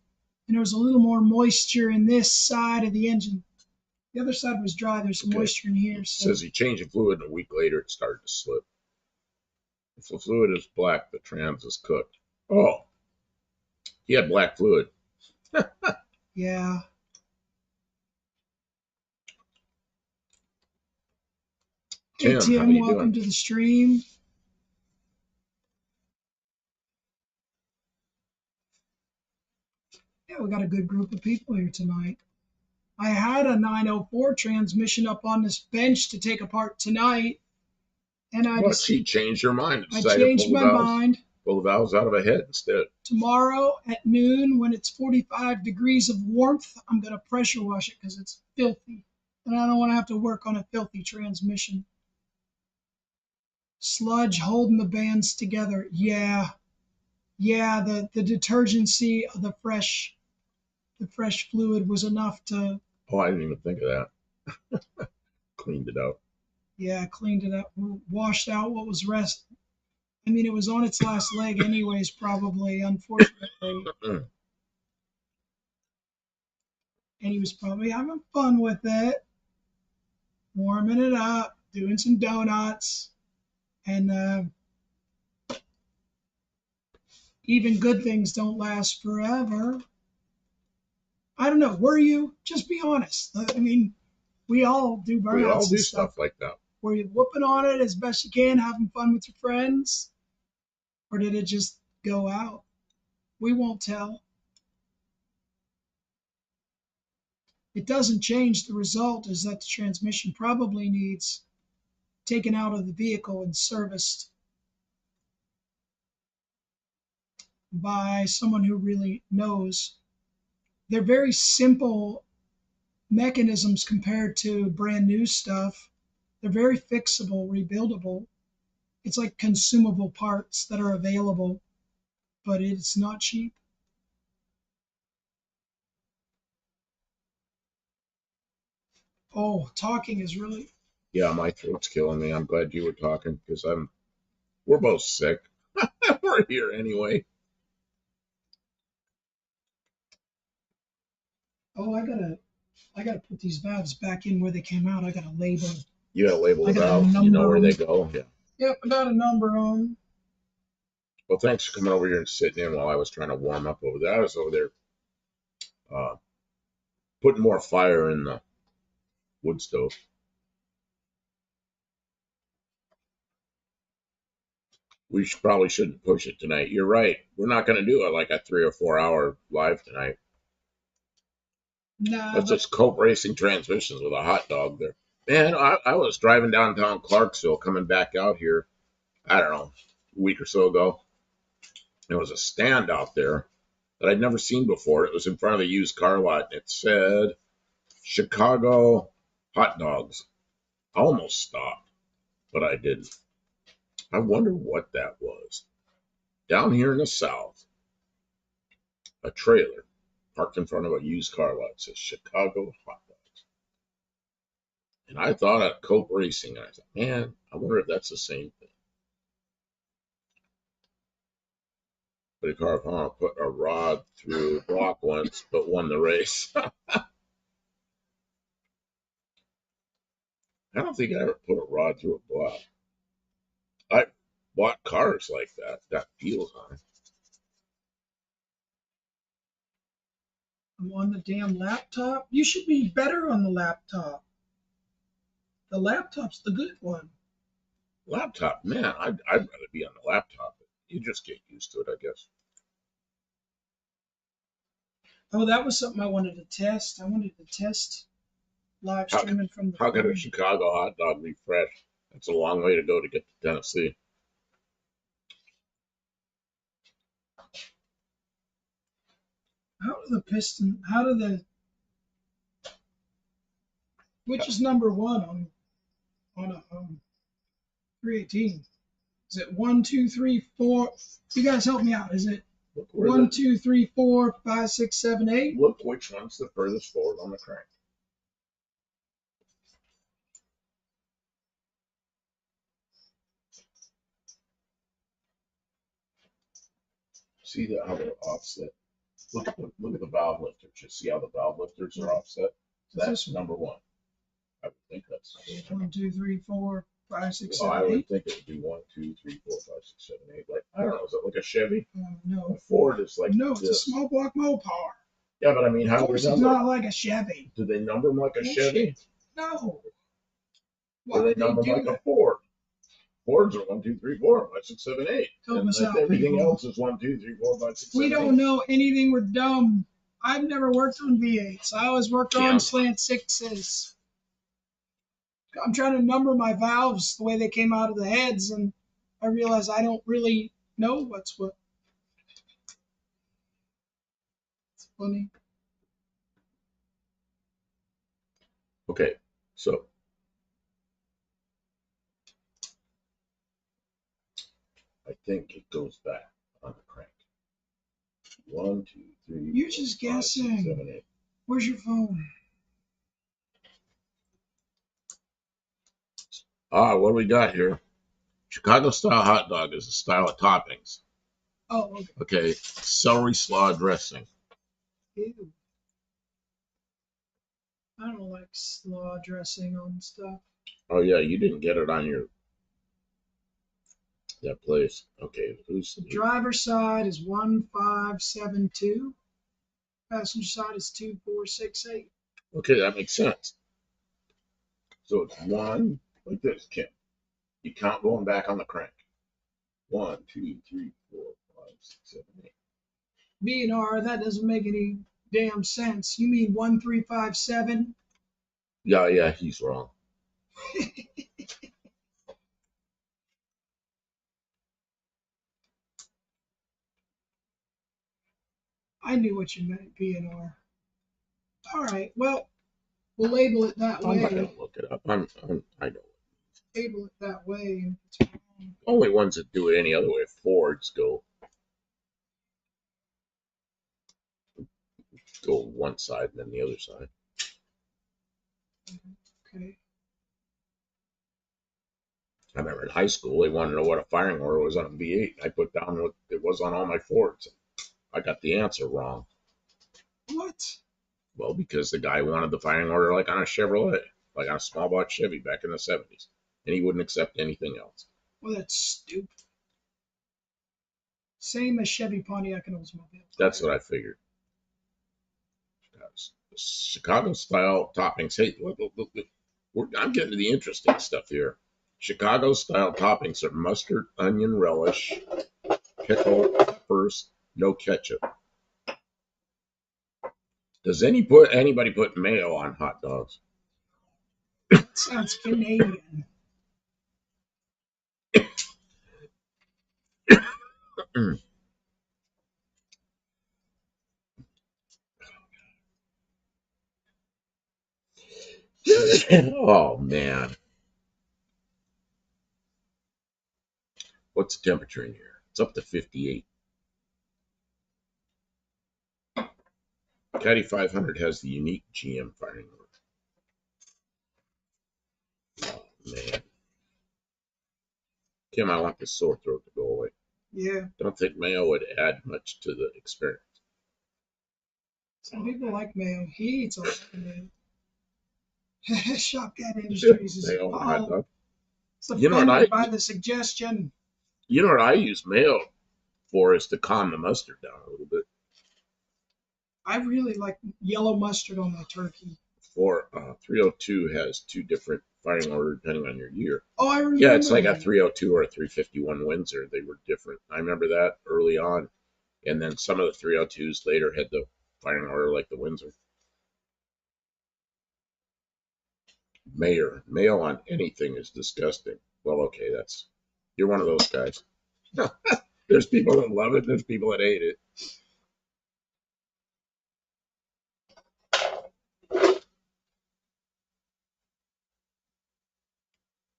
and there was a little more moisture in this side of the engine. The other side was dry. There's some Okay. moisture in here. It So says he changed the fluid and a week later it started to slip. If the fluid is black, the trans is cooked. Oh, he had black fluid. yeah. Hey Tim, how Tim, you welcome doing? to the stream. Yeah, we got a good group of people here tonight. I had a 904 transmission up on this bench to take apart tonight, and But she changed her mind and I decided to changed my mind. pull the valves out of a head instead. Tomorrow at noon, when it's 45 degrees of warmth, I'm going to pressure wash it because it's filthy. And I don't want to have to work on a filthy transmission. Sludge holding the bands together. Yeah. Yeah, the detergency of the fresh fluid was enough to, Oh, I didn't even think of that. Cleaned it out. yeah, cleaned it up, washed out what was rest. I mean, it was on its last leg anyways, probably, unfortunately. Mm. And he was probably having fun with it, warming it up, doing some donuts, and even good things don't last forever. I don't know. Were you? Just be honest. I mean, we all do We all burnouts and do stuff. stuff like that. Were you whooping on it as best you can, having fun with your friends? Or did it just go out? We won't tell. It doesn't change. The result is that the transmission probably needs taken out of the vehicle and serviced by someone who really knows. They're very simple mechanisms compared to brand new stuff. They're very fixable, rebuildable. It's like consumable parts that are available, but it's not cheap. Oh, talking is really. Yeah, my throat's killing me. I'm glad you were talking because we're both sick. We're here anyway. Oh, I gotta put these valves back in where they came out. I gotta label. You gotta label I the gotta valves. You know number where them. they go. Yeah. Yep, I got a number on them. Well, thanks for coming over here and sitting in while I was trying to warm up over there. I was over there uh, putting more fire in the wood stove. Probably shouldn't push it tonight. You're right. We're not going to do it like a 3 or 4 hour live tonight. Nah, That's but just Cope Racing Transmissions with a hot dog there. Man, I was driving downtown Clarksville coming back out here, I don't know, a week or so ago. There was a stand out there that I'd never seen before. It was in front of the used car lot, and it said Chicago hot dogs. I almost stopped, but I didn't. I wonder what that was. Down here in the South, a trailer parked in front of a used car lot says Chicago hot dogs. And I thought of Cope Racing, and I thought, man, I wonder if that's the same thing. But a car put a rod through a block once, but won the race. I don't think I ever put a rod through a block. I bought cars like that, got deals on it. I'm on the damn laptop. You should be better on the laptop. The laptop's the good one. Laptop, man, I'd rather be on the laptop. You just get used to it, I guess. Oh, that was something I wanted to test. I wanted to test live How, streaming from the how could a phone. Chicago hot dog be fresh? That's a long way to go to get to Tennessee. How do the, which is number one on a 318? Is it one, two, three, four? You guys help me out. Is it Look where one, the, two, three, four, five, six, seven, eight? look which one's the furthest forward on the crank. See how they're offset? Look at the valve lifters. You see how the valve lifters are offset? So that's number one. I would think that's number one. 1, 2, 3, 4, 5, 6, Well, 7, I would 8. think it would be 1, 2, 3, 4, 5, 6, 7, 8. Like, I don't know, is it like a Chevy? No. A Ford is like No, it's a this. small block Mopar. Yeah, but I mean, how Of do course, they it's number? not like a Chevy. Do they number them like a Chevy? Bullshit. No. Or they number them like a Ford? Fords are 1, 2, 3, 4, 5, 6, 7, 8. Help And us like out, everything people. else is 1, 2, 3, 4, 5, 6, 7, We 8. don't know anything. We're dumb. I've never worked on V8s. I always worked on Camp. slant sixes. I'm trying to number my valves the way they came out of the heads, and I realize I don't really know what's what. It's funny. Okay, so I think it goes back on the crank. 1, 2, 3. You're 4, just 5, 6, guessing. 7, 8. Where's your phone? What do we got here? Chicago style hot dog is a style of toppings. Oh, okay. Okay, celery slaw dressing. Ew. I don't like slaw dressing on stuff. Oh yeah, you didn't get it on your that place. Okay, who's The driver's side is 1572. Passenger side is 2468. okay? That makes sense. So it's one like this, Kim. You count going back on the crank. 1, 2, 3, 4, 5, 6, 7, 8. B&R, that doesn't make any damn sense. You mean 1357? Yeah, he's wrong. I knew what you meant, B&R. All right, well, we'll label it that I'm not way. gonna look it up. I know. Label it that way. And if it's wrong, Only ones that do it any other way. Fords go one side and then the other side. okay. I remember in high school they wanted to know what a firing order was on a V8. I put down what it was on all my Fords. I got the answer wrong. What? Well, because the guy wanted the firing order like on a Chevrolet, like on a small block Chevy back in the 70s, and he wouldn't accept anything else. Well, that's stupid. Same as Chevy, Pontiac, and Oldsmobile. That's what I figured. Chicago style toppings. Hey, look, I'm getting to the interesting stuff here. Chicago style toppings are mustard, onion relish, pickle, peppers, no ketchup. Does anybody put mayo on hot dogs? Sounds Canadian. Oh man, what's the temperature in here? It's up to 58. Caddy 500 has the unique GM firing order. Oh man, Kim, I want this sore throat to go away. Yeah. Don't think mayo would add much to the experience. Some people like mayo. He eats a lot of mayo. Shopcat Industries is Mayo and hot dog. it's You know what offended by the suggestion. You know what I use mayo for is to calm the mustard down a little bit. I really like yellow mustard on my turkey. For 302 has two different firing order depending on your year. Oh, I remember. Yeah, it's like a 302 or a 351 Windsor. They were different. I remember that early on, and then some of the 302s later had the firing order like the Windsor. Mayo on anything is disgusting. Well, okay, you're one of those guys. There's people that love it. There's people that hate it.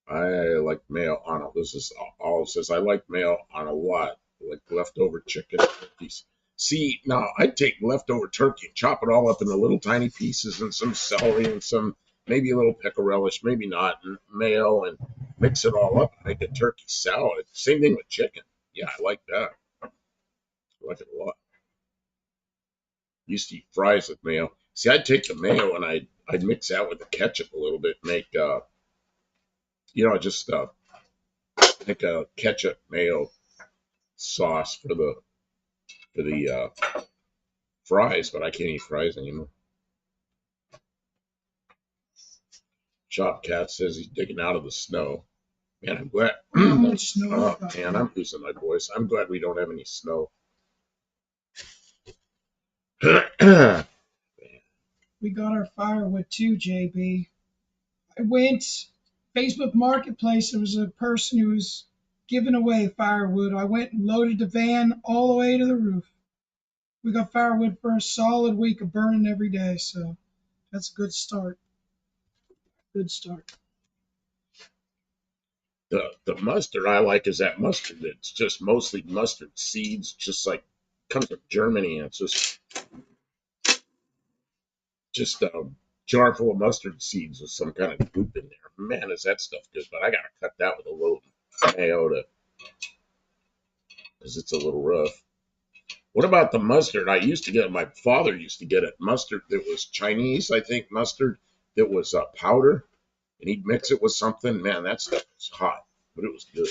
I like mayo on it. This is all it says. I like mayo on a lot, like leftover chicken piece. See, now I take leftover turkey and chop it all up into little tiny pieces and some celery and maybe a little pickle relish, maybe not, and mayo and mix it all up and make a turkey salad. Same thing with chicken. Yeah, I like that. I like it a lot. used to eat fries with mayo. See, I'd take the mayo and I'd mix that with the ketchup a little bit, make just make a ketchup mayo sauce for the fries, but I can't eat fries anymore. Shop Cat says he's digging out of the snow. Man, I'm glad. How much snow? Oh, man, I'm losing my voice. I'm glad we don't have any snow. We got our firewood too, JB. I went Facebook Marketplace. There was a person who was giving away firewood. I went and loaded the van all the way to the roof. We got firewood for a solid week of burning every day, so that's a good start. Good start. The mustard I like is that mustard. It's just mostly mustard seeds, just like comes from Germany. And it's just a jar full of mustard seeds with some kind of goop in there. Man, is that stuff good? But I gotta cut that with a little mayo because it's a little rough. What about the mustard? I used to get it. My father used to get it. Mustard that was Chinese, I think. Mustard that was powder, and he'd mix it with something. Man, that stuff was hot, but it was good.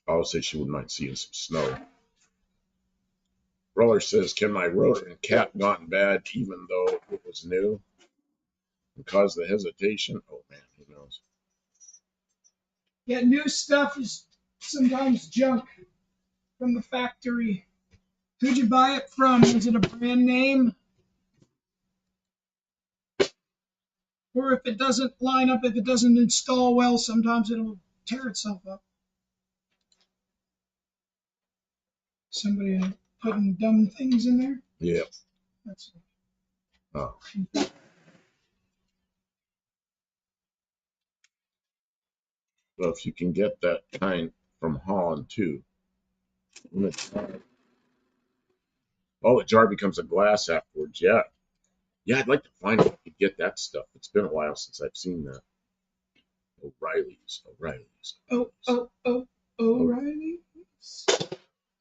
I would say she wouldn't mind seeing some snow. Roller says, "Can my rodent cat gotten bad even though it was new and caused the hesitation?" Oh man, who knows? Yeah, new stuff is sometimes junk from the factory. Who'd you buy it from? Is it a brand name? Or if it doesn't line up, if it doesn't install well, sometimes it'll tear itself up. Somebody putting dumb things in there? Yeah. That's Oh. Well, if you can get that kind from Holland too. Oh, the jar becomes a glass afterwards. Yeah. Yeah, I'd like to find if I could get that stuff. It's been a while since I've seen that. O'Reilly's. O'Reilly's.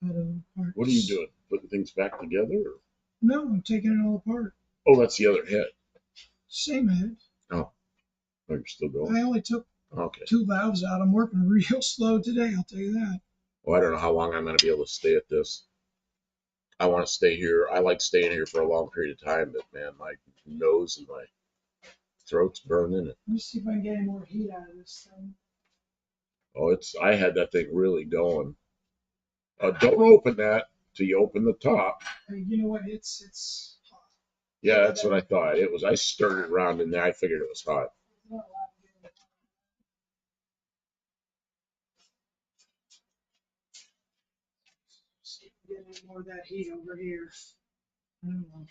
What are you doing? Putting things back together? Or? No, I'm taking it all apart. Oh, that's the other head. Same head. Oh, you're still going? I only took Okay. 2 valves out. I'm working real slow today, I'll tell you that. Well, I don't know how long I'm going to be able to stay at this. I want to stay here. I like staying here for a long period of time, but man, my nose and my throat's burning. Let me see if I can get any more heat out of this thing. Oh, I had that thing really going. Don't open that till you open the top. You know what? It's hot. Yeah, that's what I thought. It was. I stirred it around in there. I figured it was hot. See if we get any more of that heat over here. I don't know.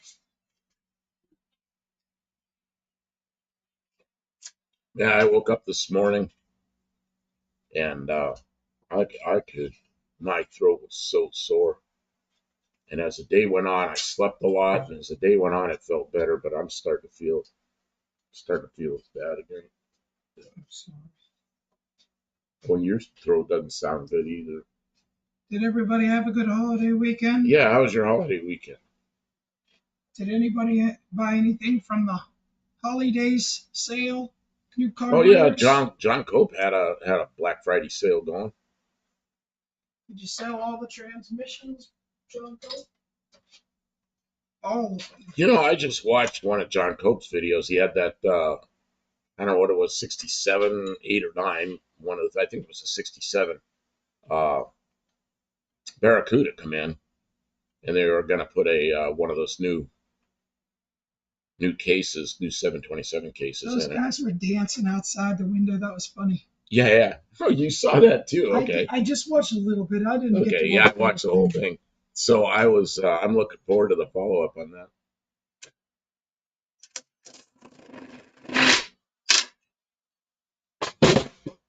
Yeah, I woke up this morning and I could. My throat was so sore. And as the day went on, I slept a lot. And as the day went on, it felt better. But I'm starting to feel it's bad again. I'm sorry. Well, your throat doesn't sound good either. Did everybody have a good holiday weekend? Yeah, how was your holiday weekend? Did anybody buy anything from the holidays sale? New Oh yeah, carburetors? John Cope had a Black Friday sale going. Did you sell all the transmissions, John Cole? All of them. You know, I just watched one of John Cope's videos. He had that I don't know what it was, 67, 8 or 9. I think it was a 67 uh, Barracuda come in, and they were going to put a one of those new cases, new 727 cases Those in it. guys were dancing outside the window. That was funny. Yeah, yeah. Oh, you saw that too. Okay. I just watched a little bit. I didn't get Okay, to yeah, watch I watched the whole thing. So I'm looking forward to the follow up on that.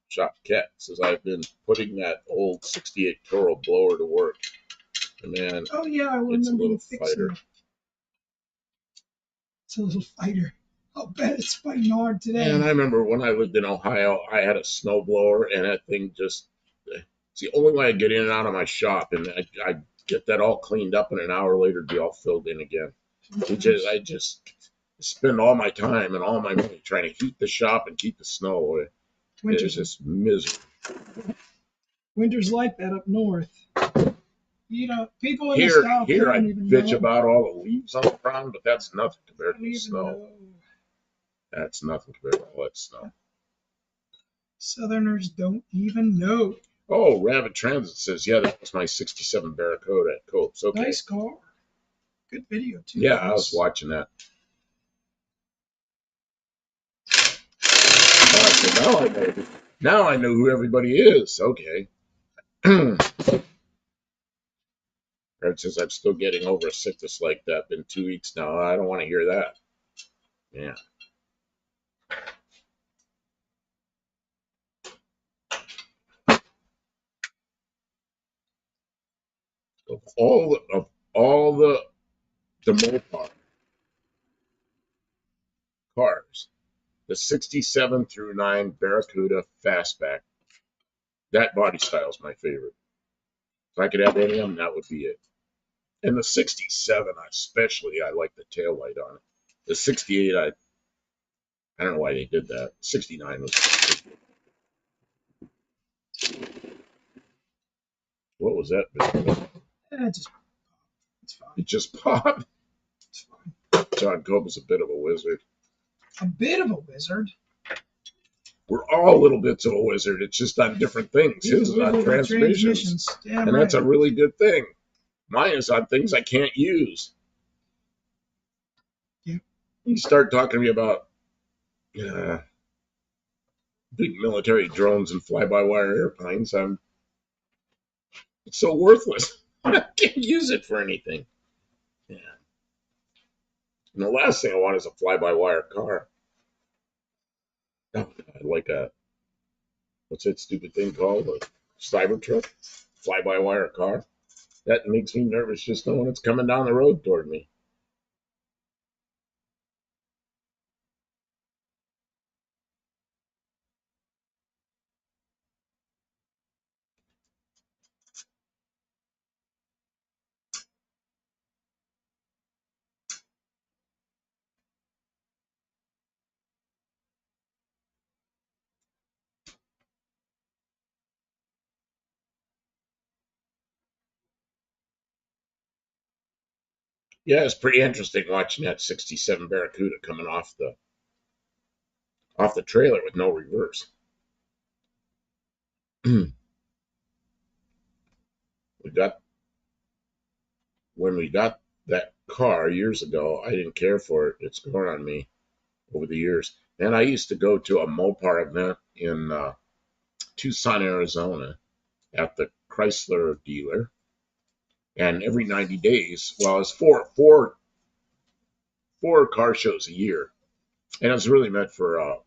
Shop Cat says I've been putting that old 68 Toro blower to work. And man, Oh yeah, I it's a remember little you fixing fighter. it. It's a little fighter. I'll bet it's fighting hard today. And I remember when I lived in Ohio, I had a snow blower, and that thing just, it's the only way I get in and out of my shop, and I get that all cleaned up, and an hour later be all filled in again. I just spend all my time and all my money trying to heat the shop and keep the snow away. It's just misery. Winter's like that up north. People in the south Here I don't even bitch know. about all the leaves on the ground, but that's nothing compared to Don't the even snow. know. That's nothing compared to all that snow. Southerners don't even know. Oh, Rabbit Transit says, yeah, that was my 67 Barracuda at Copes. Okay. Nice car. Good video, too. Yeah, I was watching that. Now I know who everybody is. Okay. It says I'm still getting over a sickness like that. Been 2 weeks now. I don't want to hear that. Yeah. Of all the Mopar cars, the 67 through 9 Barracuda Fastback, that body style is my favorite. If I could have any of them, that would be it. And the 67, especially, I like the tail light on it. The 68, I don't know why they did that. 69 was. What was that? It's fine. It just popped. It's fine. John Cope is a bit of a wizard. A bit of a wizard. We're all little bits of a wizard. It's just on different things. His is on transmissions. And that's a really good thing. Mine is on things I can't use. Yeah. You start talking to me about big military drones and fly-by-wire airplanes, it's so worthless. I can't use it for anything. Yeah. And the last thing I want is a fly-by-wire car. Oh, I like what's that stupid thing called? A Cybertruck? Fly-by-wire car? That makes me nervous just knowing it's coming down the road toward me. Yeah, it's pretty interesting watching that 67 Barracuda coming off the trailer with no reverse. we got When we got that car years ago, I didn't care for it. It's grown on me over the years. And I used to go to a Mopar event in Tucson, Arizona, at the Chrysler dealer. And every 90 days, well, it's four car shows a year, and it's really meant for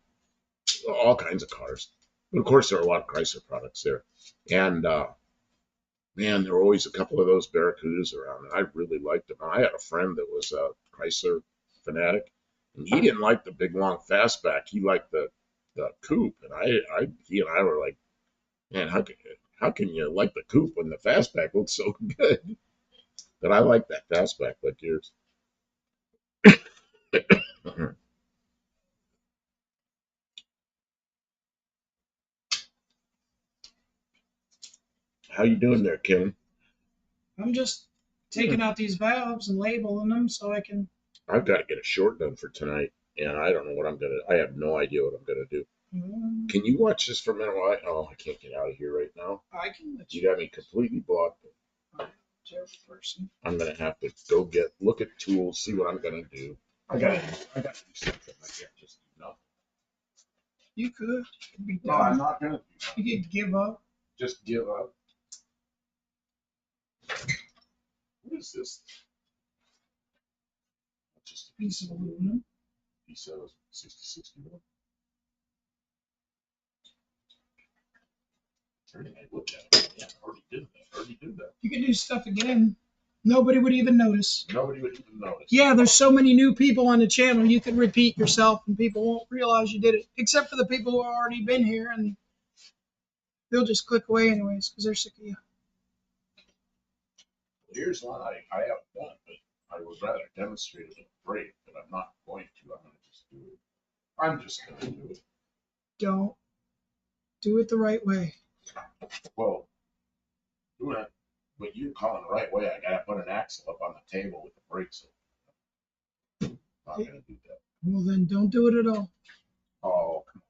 all kinds of cars. But of course, there are a lot of Chrysler products there. And man, there were always a couple of those Barracudas around, and I really liked them. I had a friend that was a Chrysler fanatic, and he didn't like the big long fastback. He liked the coupe, and he and I were like, man, how can you like the coupe when the fastback looks so good? But I like that fastback like yours. How you doing there, Kim? I'm just taking out these valves and labeling them so I can. I've got to get a short done for tonight, and I don't know what I have no idea what I'm gonna do. Can you watch this for a minute? Oh, I can't get out of here right now. I can let you. You got me completely blocked. I'm gonna have to go look at tools, see what I'm gonna do. I got to do something. I can't just do nothing. You could. Be no, I'm not gonna. You could give up. Just give up. What is this? Just a piece of aluminum. Piece of 6061. I already did that. You could do stuff again. Nobody would even notice. Nobody would even notice. Yeah, there's so many new people on the channel. You can repeat yourself, and people won't realize you did it. Except for the people who have already been here, and they'll just click away anyways because they're sick of you. Here's one I haven't done, but I would rather demonstrate it with a brake, but I'm not going to. I'm going to just do it. I'm just going to do it. Don't do it the right way. Well, doing it what you're calling the right way, I got to put an axle up on the table with the brakes. Not going to do that. Well, then don't do it at all. Oh, come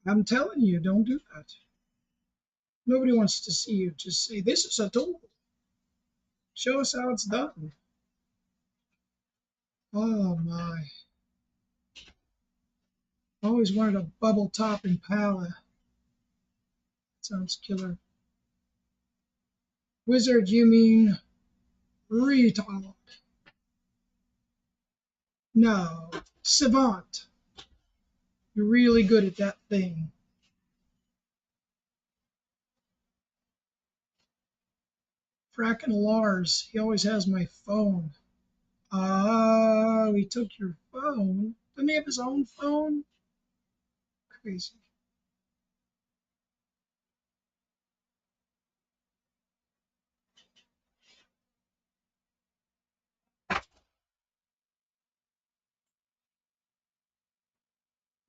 I'm telling you, don't do that. Nobody wants to see you just say, "This is a tool. Show us how it's done." Oh my. Always wanted a bubble top Impala. Sounds killer. Wizard, you mean retard? No, savant. You're really good at that thing. Frackin' Lars, he always has my phone. Oh, he took your phone. Doesn't he have his own phone? Crazy.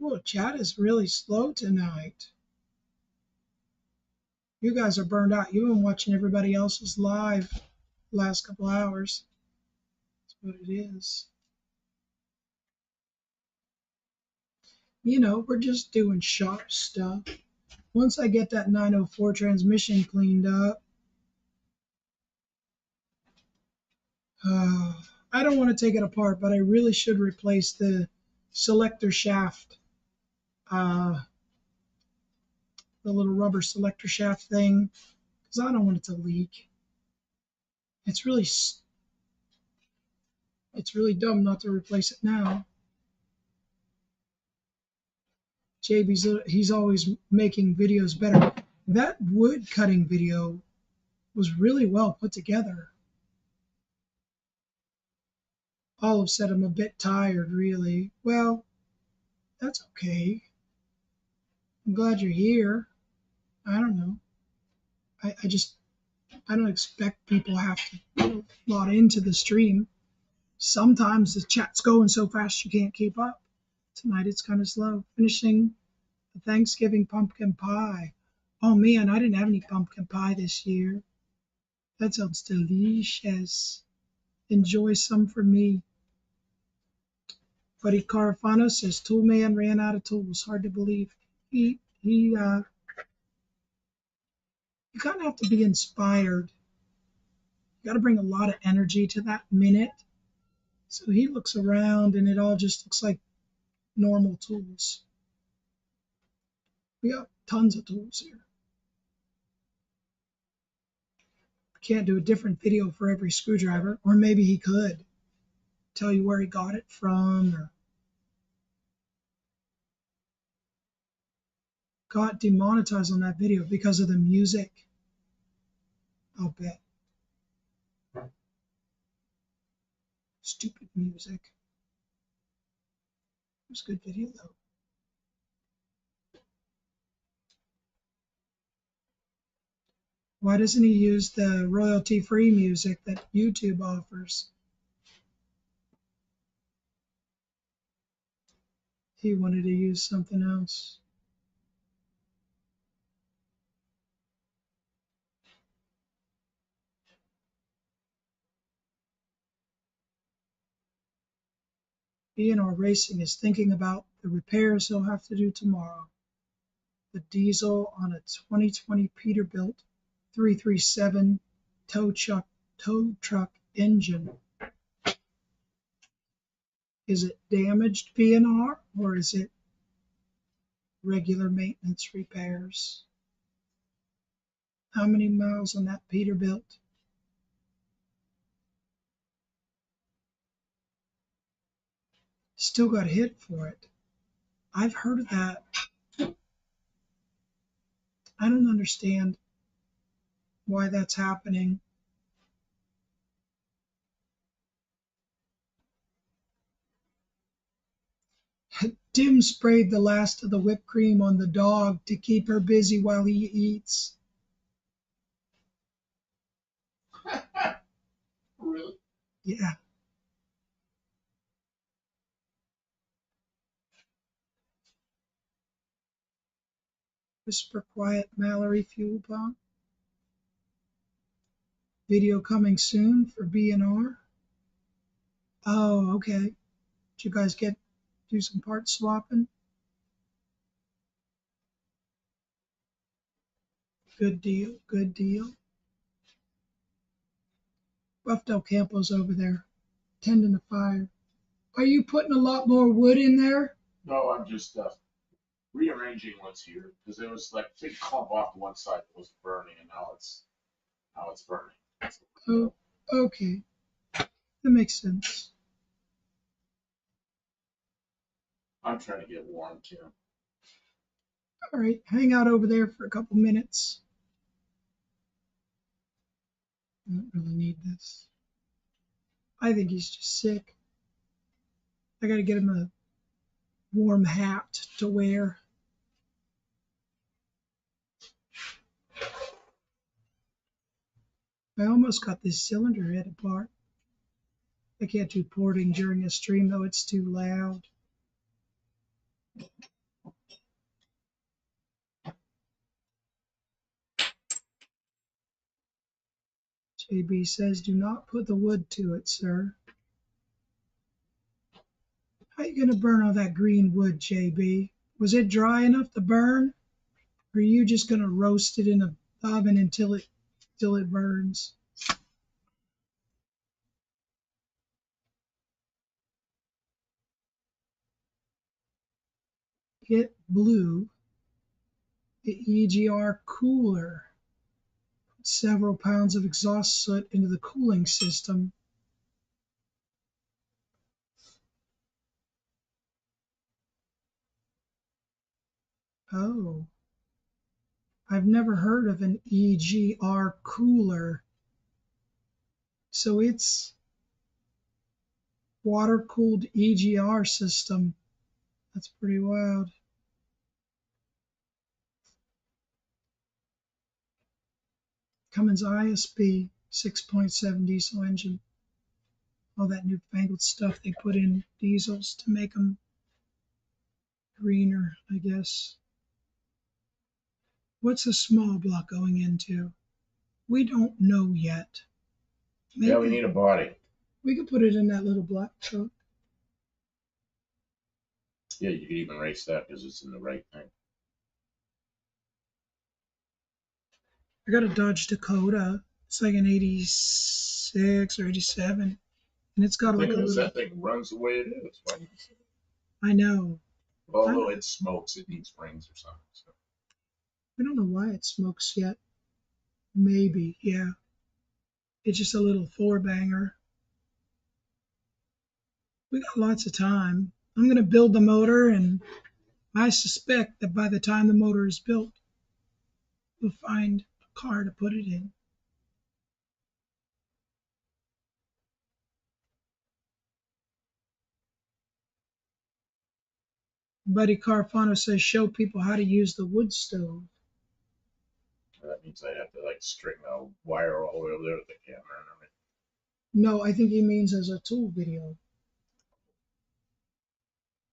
Well, chat is really slow tonight. You guys are burned out. You've been watching everybody else's live the last couple hours. That's what it is. You know, we're just doing shop stuff. Once I get that 904 transmission cleaned up, uh, I don't want to take it apart, but I really should replace the selector shaft, uh, the little rubber selector shaft thing, because I don't want it to leak. It's really, it's really dumb not to replace it now. JB's he's always making videos better. That wood cutting video was really well put together. Olive said I'm a bit tired, really. Well, that's okay. I'm glad you're here. I don't know. I just I don't expect people have to log into the stream. Sometimes the chat's going so fast you can't keep up. Tonight it's kind of slow. Finishing the Thanksgiving pumpkin pie. Oh man, I didn't have any pumpkin pie this year. That sounds delicious. Enjoy some for me. Buddy Carafano says Tool Man ran out of tools. Hard to believe. You kind of have to be inspired. You got to bring a lot of energy to that minute. So he looks around and it all just looks like normal tools. We got tons of tools here. Can't do a different video for every screwdriver, or maybe he could tell you where he got it from or got demonetized on that video because of the music. I'll bet. Stupid music. It was a good video though. Why doesn't he use the royalty-free music that YouTube offers? He wanted to use something else. B&R Racing is thinking about the repairs he'll have to do tomorrow. The diesel on a 2020 Peterbilt 337 tow truck engine. Is it damaged B&R or is it regular maintenance repairs? How many miles on that Peterbilt? Still got hit for it. I've heard of that. I don't understand why that's happening. Tim sprayed the last of the whipped cream on the dog to keep her busy while he eats. Yeah. Whisper Quiet Mallory Fuel Pump. Video coming soon for B&R. Oh, okay. Did you guys do some part swapping? Good deal. Good deal. Buffalo Campo's over there tending the fire. Are you putting a lot more wood in there? No, I'm just rearranging what's here because there was like a big clump off one side that was burning, and now it's burning. Oh, okay. That makes sense. I'm trying to get warm too. All right, hang out over there for a couple minutes. I don't really need this. I think he's just sick. I gotta get him a warm hat to wear. I almost got this cylinder head apart. I can't do porting during a stream though, it's too loud. JB says, do not put the wood to it, sir. How you gonna burn all that green wood, JB? Was it dry enough to burn? Or are you just gonna roast it in the oven until it burns? Get blue, the EGR cooler. Put several pounds of exhaust soot into the cooling system. Oh, I've never heard of an EGR cooler. So it's water cooled EGR system. That's pretty wild. Cummins ISB 6.7 diesel engine. All that newfangled stuff they put in diesels to make them greener, I guess. What's a small block going into? We don't know yet. Yeah, we Maybe need a body. we could put it in that little black truck. Yeah, you could even race that because it's in the right thing. I got a Dodge Dakota. It's like an 86 or 87. And it's got The like thing a is, little, that thing runs the way it is. Why do you say I know. that? Although it smokes, it needs springs or something. So. I don't know why it smokes yet. Maybe, yeah. It's just a little four banger. We got lots of time. I'm going to build the motor, and I suspect that by the time the motor is built, we'll find a car to put it in. Buddy Carfano says, show people how to use the wood stove. That means I have to like string a wire all the way over there with the camera and everything. No, I think he means as a tool video.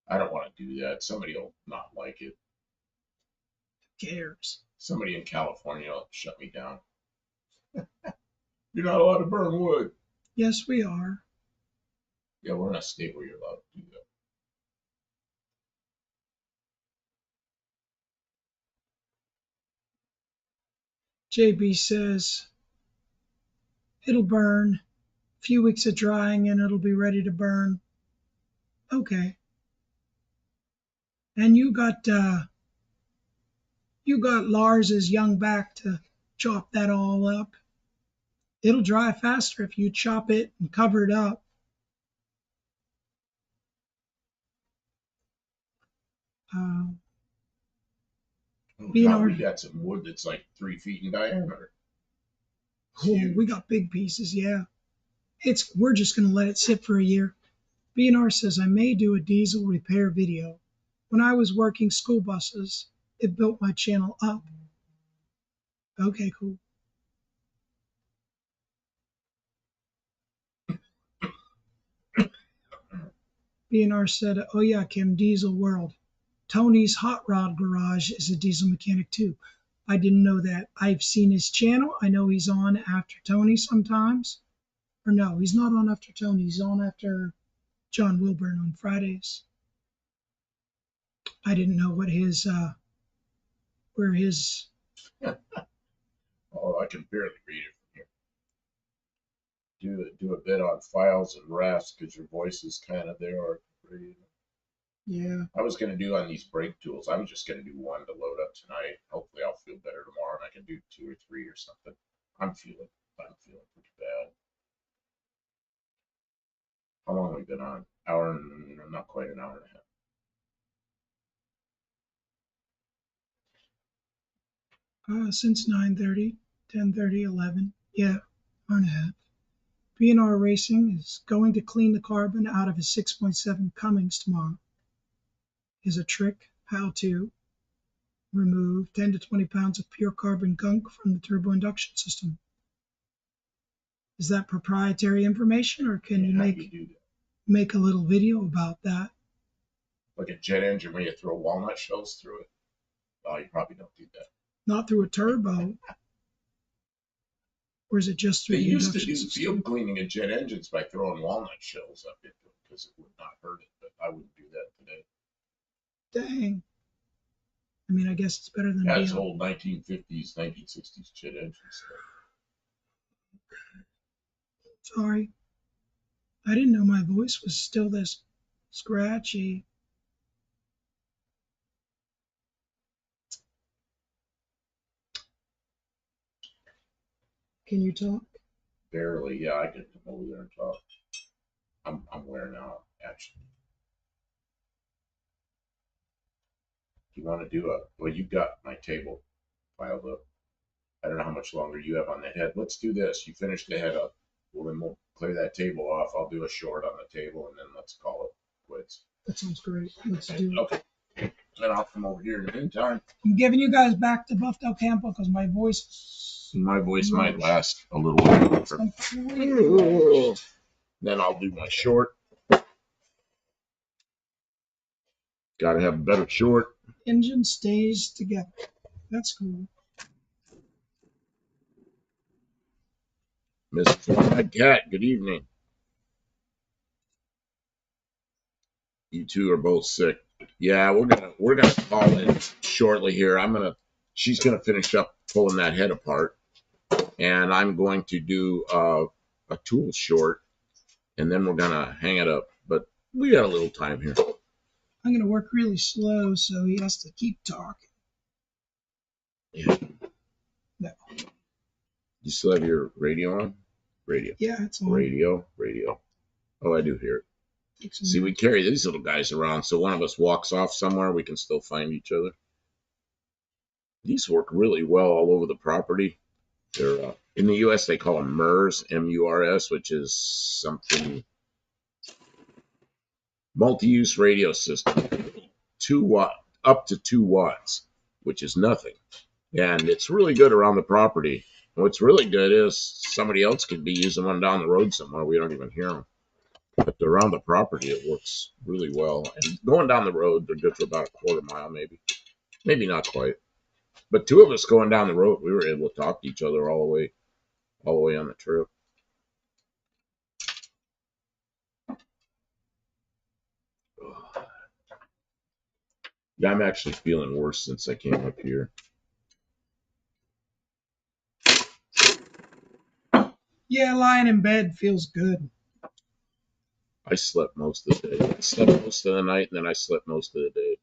I don't want to do that. Somebody will not like it. Who cares? Somebody in California will shut me down. You're not allowed to burn wood. Yes, we are. Yeah, we're in a state where you're allowed to do that. JB says, it'll burn. A few weeks of drying and it'll be ready to burn. Okay. And you got Lars's young back to chop that all up. It'll dry faster if you chop it and cover it up. Uh, Oh, being God, our, we got some wood that's like 3 feet in diameter. we got big pieces, yeah. We're just gonna let it sit for a year. B&R says I may do a diesel repair video. When I was working school buses, it built my channel up. Okay, cool. BNR said, "Oh yeah, Kim, Diesel World. Tony's Hot Rod Garage is a diesel mechanic too." I didn't know that. I've seen his channel. I know he's on after Tony sometimes. Or no, he's not on after Tony. He's on after John Wilburn on Fridays. I didn't know what his where his Oh, I can barely read it from here. Do a bit on files and rasps because your voice is kind of there. yeah. I was going to do on these brake tools. I was just going to do one to load up tonight. Hopefully, I'll feel better tomorrow, and I can do 2 or 3 or something. I'm feeling pretty bad. How long have we been on? Hour and not quite an hour and a half. Since 9:30, 10:30, 11. Yeah, hour and a half. BNR Racing is going to clean the carbon out of his 6.7 Cummins tomorrow. Is a trick how to remove 10 to 20 pounds of pure carbon gunk from the turbo induction system. Is that proprietary information, or can you How do you do that? make a little video about that? Like a jet engine where you throw walnut shells through it? Oh, you probably don't do that. Not through a turbo, or is it just through They the used to induction do system? field cleaning of jet engines by throwing walnut shells up into it because it would not hurt it, but I wouldn't do that today. Dang. I mean, I guess it's better than That's being. old 1950s, 1960s jet engine stuff. Sorry. I didn't know my voice was still this scratchy. Can you talk? Barely, yeah, I could come over there and talk. I'm wearing out, actually. Do you want to do well, you've got my table piled up. I don't know how much longer you have on the head. Let's do this. You finish the head up. Well, then we'll clear that table off. I'll do a short on the table, and then let's call it quits. That sounds great. Let's do it. Okay. Then I'll come over here in the meantime. I'm giving you guys back to Buff Del Campo because my voice. My voice might last a little longer. Then I'll do my short. Got to have a better short. Engine stays together. That's cool. Miss Fly Cat, good evening. You two are both sick. Yeah, we're gonna call it shortly here. She's gonna finish up pulling that head apart, and I'm going to do a tool short, and then we're gonna hang it up. But we got a little time here. I'm going to work really slow, so he has to keep talking. Yeah. No. You still have your radio on? Radio. Yeah, it's on. Radio. Oh, I do hear it. See, we carry these little guys around, so one of us walks off somewhere, we can still find each other. These work really well all over the property. They're in the U.S. they call them MURS, M-U-R-S, which is something multi-use radio system, 2 watt up to 2 watts, which is nothing, and it's really good around the property. And what's really good is somebody else could be using one down the road somewhere. We don't even hear them. But around the property, it works really well. And going down the road, they're good for about a quarter mile, maybe not quite. But two of us going down the road, we were able to talk to each other all the way on the trip. Yeah, I'm actually feeling worse since I came up here. Yeah, lying in bed feels good. I slept most of the day. I slept most of the night, and then I slept most of the day.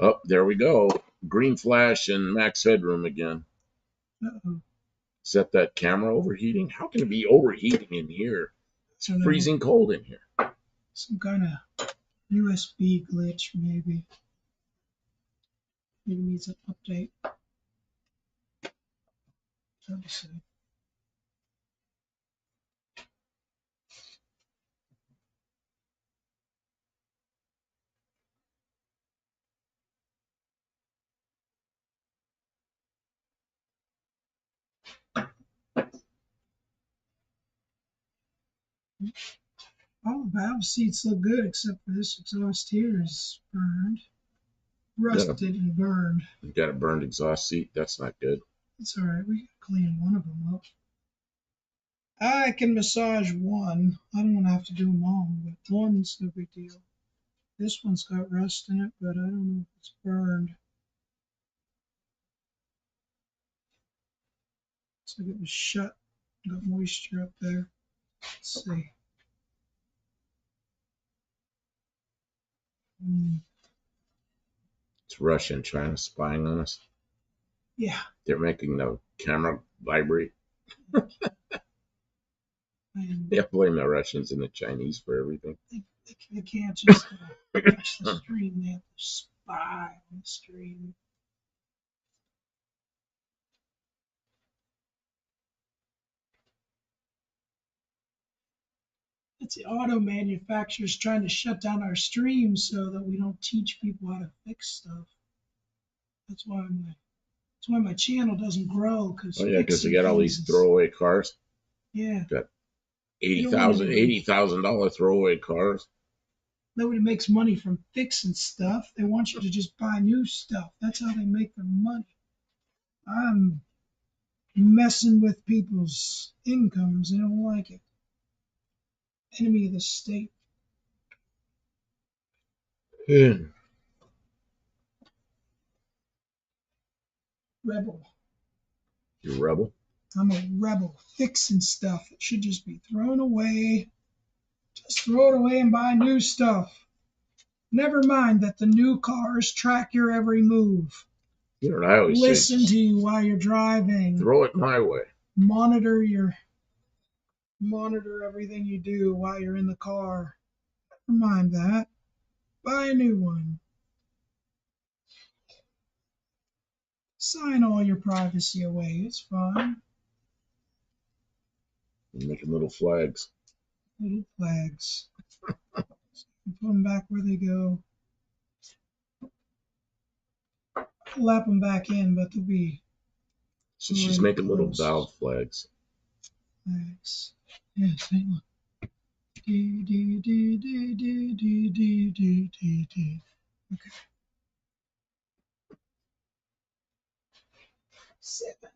Oh, there we go. Green flash and max headroom again. Uh-oh. Is that camera overheating? How can it be overheating in here? It's freezing cold in here. Some kind of USB glitch, maybe. Maybe needs an update. Let me see. All the valve seats look good except for this exhaust here is burned, rusted and burned. You got a burned exhaust seat. That's not good. It's all right. We can clean one of them up. I can massage one. I don't want to have to do them all, but one's no big deal. This one's got rust in it, but I don't know if it's burned. Looks like it was shut. Got moisture up there. Let's see. It's Russia and China spying on us. Yeah. They're making the camera vibrate. Yeah, blame the Russians and the Chinese for everything. They can't just watch the stream. They have to spy on the stream. It's the auto manufacturers trying to shut down our streams so that we don't teach people how to fix stuff. That's why my channel doesn't grow. Oh yeah, because they got all these throwaway cars. Yeah. Got $80,000 throwaway cars. Nobody makes money from fixing stuff. They want you to just buy new stuff. That's how they make their money. I'm messing with people's incomes. They don't like it. Enemy of the state. Yeah. Rebel. You rebel? I'm a rebel. Fixing stuff that should just be thrown away. Just throw it away and buy new stuff. Never mind that the new cars track your every move. You know what I always Listen say? to you while you're driving. Throw it my way. Monitor everything you do while you're in the car. Never mind that. Buy a new one. Sign all your privacy away. It's fine. You're making little flags. Little flags. Put them back where they go. Lap them back in, but they'll be. So she's making little valve flags. Flags. Yes, hang on. Okay. 7.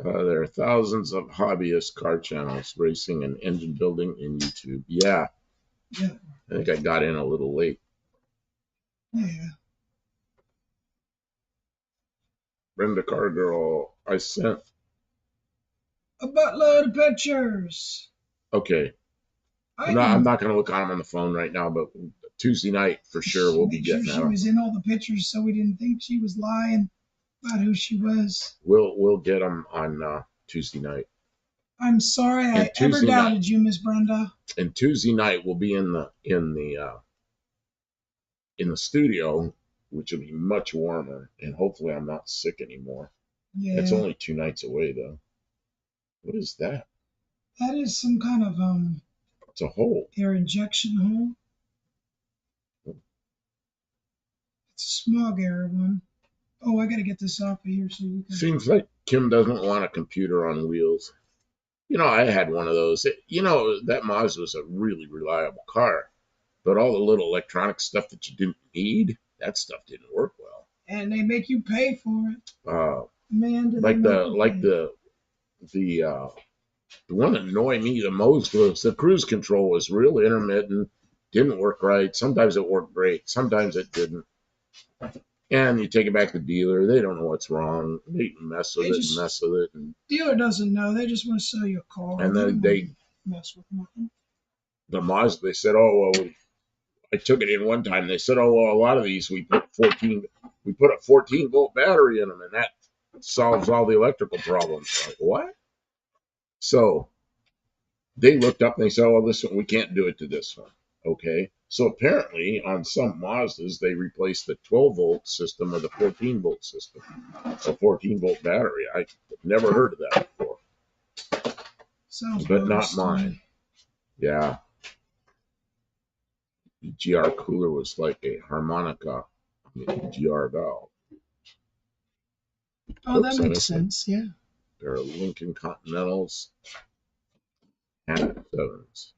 There are thousands of hobbyist car channels, racing and engine building in YouTube. Yeah. Yeah. I think I got in a little late. Yeah. Brenda Cargirl, I sent. A buttload of pictures. Okay. I'm not going to look on them on the phone right now, but Tuesday night for sure we'll be getting She was in all the pictures, so we didn't think she was lying about who she was. We'll get them on Tuesday night. I'm sorry I ever doubted you, Miss Brenda. And Tuesday night we'll be in the studio, which will be much warmer, and hopefully I'm not sick anymore. Yeah. It's only 2 nights away though. What is that? That is some kind of It's a hole. Air injection hole. It's a smog error one. Oh, I gotta get this off of here so you can. Seems like Kim doesn't want a computer on wheels. I had one of those. That Mazda was a really reliable car, but all the little electronic stuff that you didn't need, that stuff didn't work well. And they make you pay for it. Man, the one that annoyed me the most was the cruise control was real intermittent, didn't work right. Sometimes it worked great, sometimes it didn't. And you take it back to the dealer, they don't know what's wrong. They mess with it. And dealer doesn't know. They just want to sell you a car. And then they mess with nothing. The Mazda, they said, oh, well, I took it in one time. They said, oh, well, a lot of these we put a 14-volt battery in them, and that solves all the electrical problems. Like, what? So they looked up and they said, oh, this one, we can't do it to this one. Okay. So apparently on some Mazdas, they replaced the 12-volt system with a 14-volt system. A 14-volt battery. I've never heard of that before. But not mine. Yeah. The GR cooler was like a harmonica, GR valve. Oh, that makes sense. Yeah. There are Lincoln Continentals, half sevens,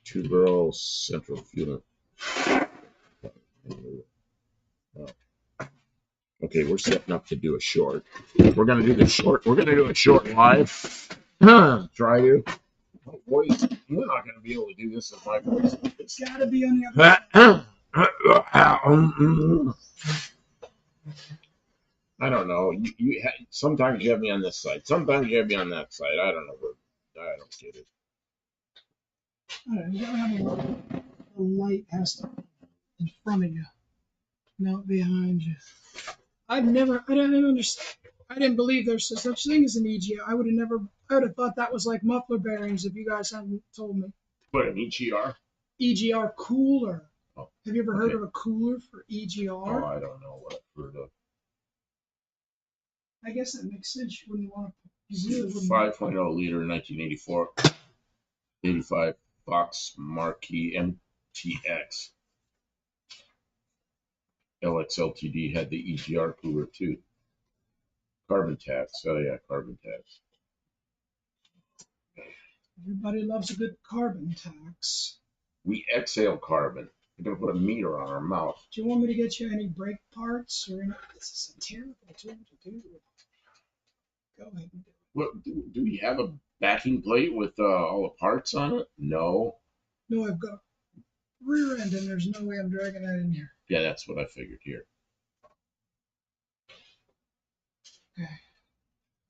2 barrels, central fuel. Okay, we're setting up to do a short. We're gonna do the short. We're gonna do a short live. Try to. My voice. We're not gonna be able to do this with my voice. It's gotta be on the other side. I don't know. Sometimes you have me on this side. Sometimes you have me on that side. I don't know. I don't get it. You gotta have a light has to be in front of you, not behind you. I didn't understand. I didn't believe there's such thing as an EGR. I would have thought that was like muffler bearings if you guys hadn't told me. What, an EGR? EGR cooler. Oh, have you ever heard of a cooler for EGR? Oh, I don't know what I've heard of. I guess that makes sense. You wouldn't want to. 5.0 liter 1984. 85 Fox Marquee MTX. LX LTD had the EGR cooler too. Carbon tax. Oh yeah, carbon tax. Everybody loves a good carbon tax. We exhale carbon. We're gonna put a meter on our mouth. Do you want me to get you any brake parts or any? This is a terrible tool to do. Go ahead and do it. What do we have a backing plate with all the parts on it? No. No, I've got rear end and there's no way I'm dragging that in here. Yeah, that's what I figured here. Okay.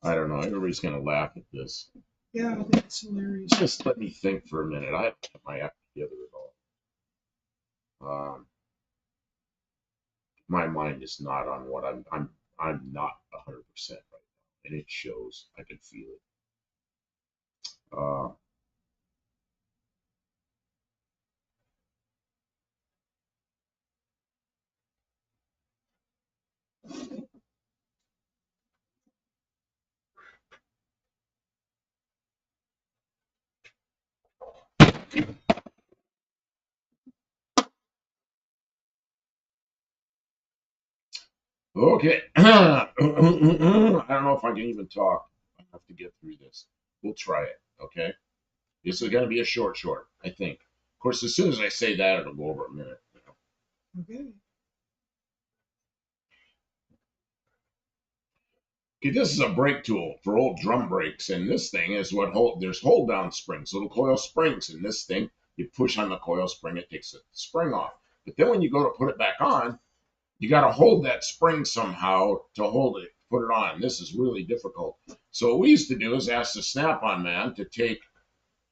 I don't know. Everybody's gonna laugh at this. Yeah, I think it's hilarious. Just let me think for a minute. I haven't put my act together at all. My mind is not on what I'm not 100% right now, and it shows. I can feel it. Okay. I don't know if I can even talk. I have to get through this. We'll try it. Okay. This is going to be a short, I think. Of course, as soon as I say that, it'll go over a minute. Okay. Okay, this is a brake tool for old drum brakes, and this thing is there's hold down springs, little coil springs, and this thing you push on the coil spring, it takes the spring off. But then when you go to put it back on, you got to hold that spring somehow to hold it, put it on. This is really difficult. So what we used to do is ask the snap-on man to take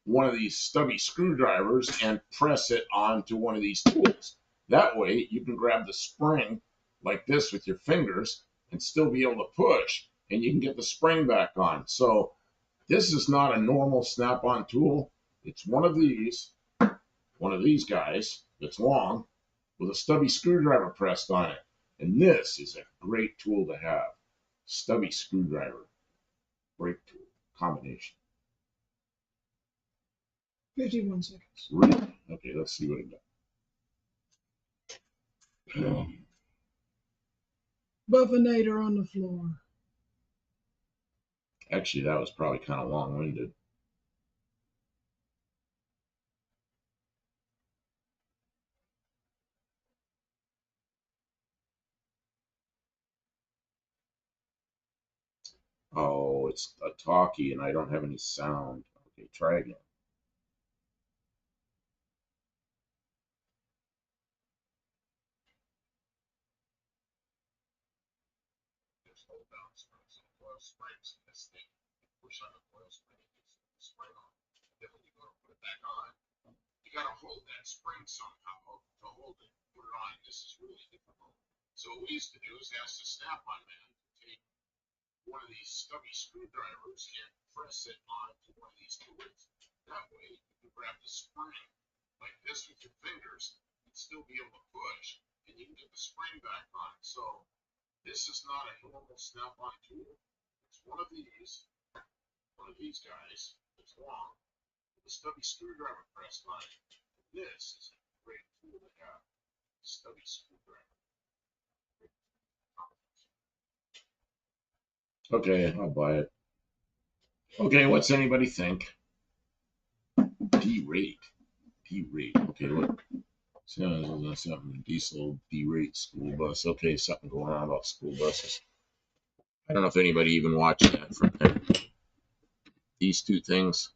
one of these stubby screwdrivers and press it onto one of these tools. That way you can grab the spring like this with your fingers and still be able to push, and you can get the spring back on. So this is not a normal snap-on tool. It's one of these guys that's long with a stubby screwdriver pressed on it. And this is a great tool to have. Stubby screwdriver, brake tool combination. 51 seconds. Really? Okay, let's see what it does. Buffinator on the floor. Actually, that was probably kind of long-winded. Oh, it's a talkie and I don't have any sound. Okay, try again. Just hold down springs and coil springs in this thing. Push on the coil spring, it gets the spring on. Then when you go to put it back on, you got to hold that spring somehow to hold it, put it on. This is really difficult. So what we used to do is ask the snap-on man to take one of these stubby screwdrivers and press it onto one of these tools. That way you can grab the spring like this with your fingers and still be able to push, and you can get the spring back on. So this is not a normal snap-on tool. It's one of these guys that's long with a stubby screwdriver pressed on it. This is a great tool to have. Stubby screwdriver. Okay, I'll buy it. Okay, what's anybody think? D-rate. D-rate. Okay, look. Something diesel D-rate school bus. Okay, something going on about school buses. I don't know if anybody even watched that from them. These two things.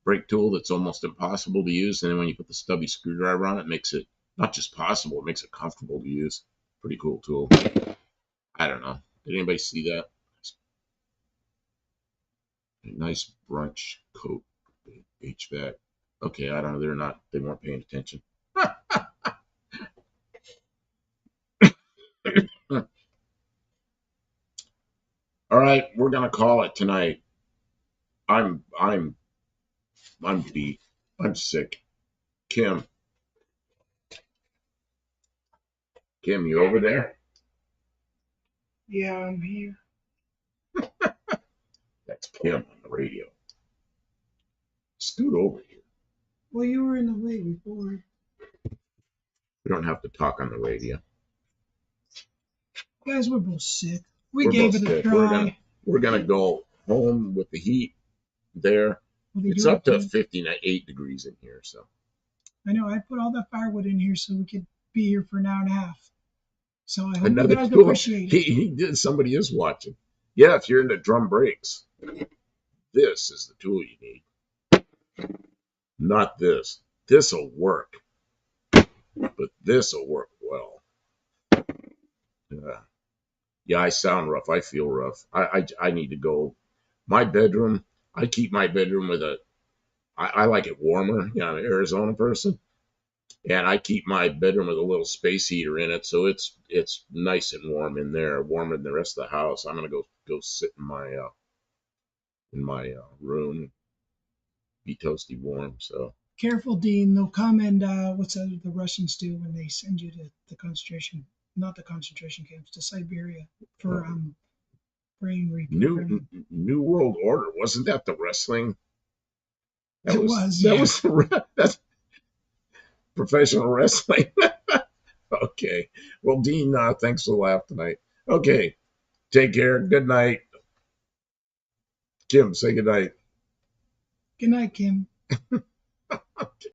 Brake tool that's almost impossible to use, and then when you put the stubby screwdriver on it, makes it not just possible, it makes it comfortable to use. Pretty cool tool. I don't know. Did anybody see that? Nice brunch coat. HVAC. Okay, I don't know. They weren't paying attention. All right, we're gonna call it tonight. I'm I'm I'm beat. I'm sick. Kim, Kim, you over there? Yeah, I'm here. That's Kim on the radio. Scoot over here. Well, you were in the way before. We don't have to talk on the radio. Guys, we're both sick. We We're gave both it a sick. try. We're gonna go home with the heat there. Well, they It's do have up to to. 58 degrees in here, so I know I put all that firewood in here so we could be here for an hour and a half. So I hope you another guys tool. appreciate it. He did. Somebody is watching. Yeah, if you're into drum brakes, this is the tool you need. Not this. This'll work, but this'll work well. Yeah, yeah. I sound rough. I feel rough. I need to go. My bedroom. I keep my bedroom with a. I like it warmer. You know, I'm an Arizona person, and I keep my bedroom with a little space heater in it, so it's nice and warm in there, warmer than the rest of the house. I'm gonna go sit in my room, be toasty warm. So Careful, Dean. They'll come and what's that the Russians do when they send you to the concentration, not the concentration camps, to Siberia for uh, brain reprogramming. New World Order, wasn't that the wrestling? It was, That yeah. was that's professional wrestling. Okay. Well, Dean, thanks for the laugh tonight. Okay. Take care. Good night. Kim, say good night. Good night, Kim.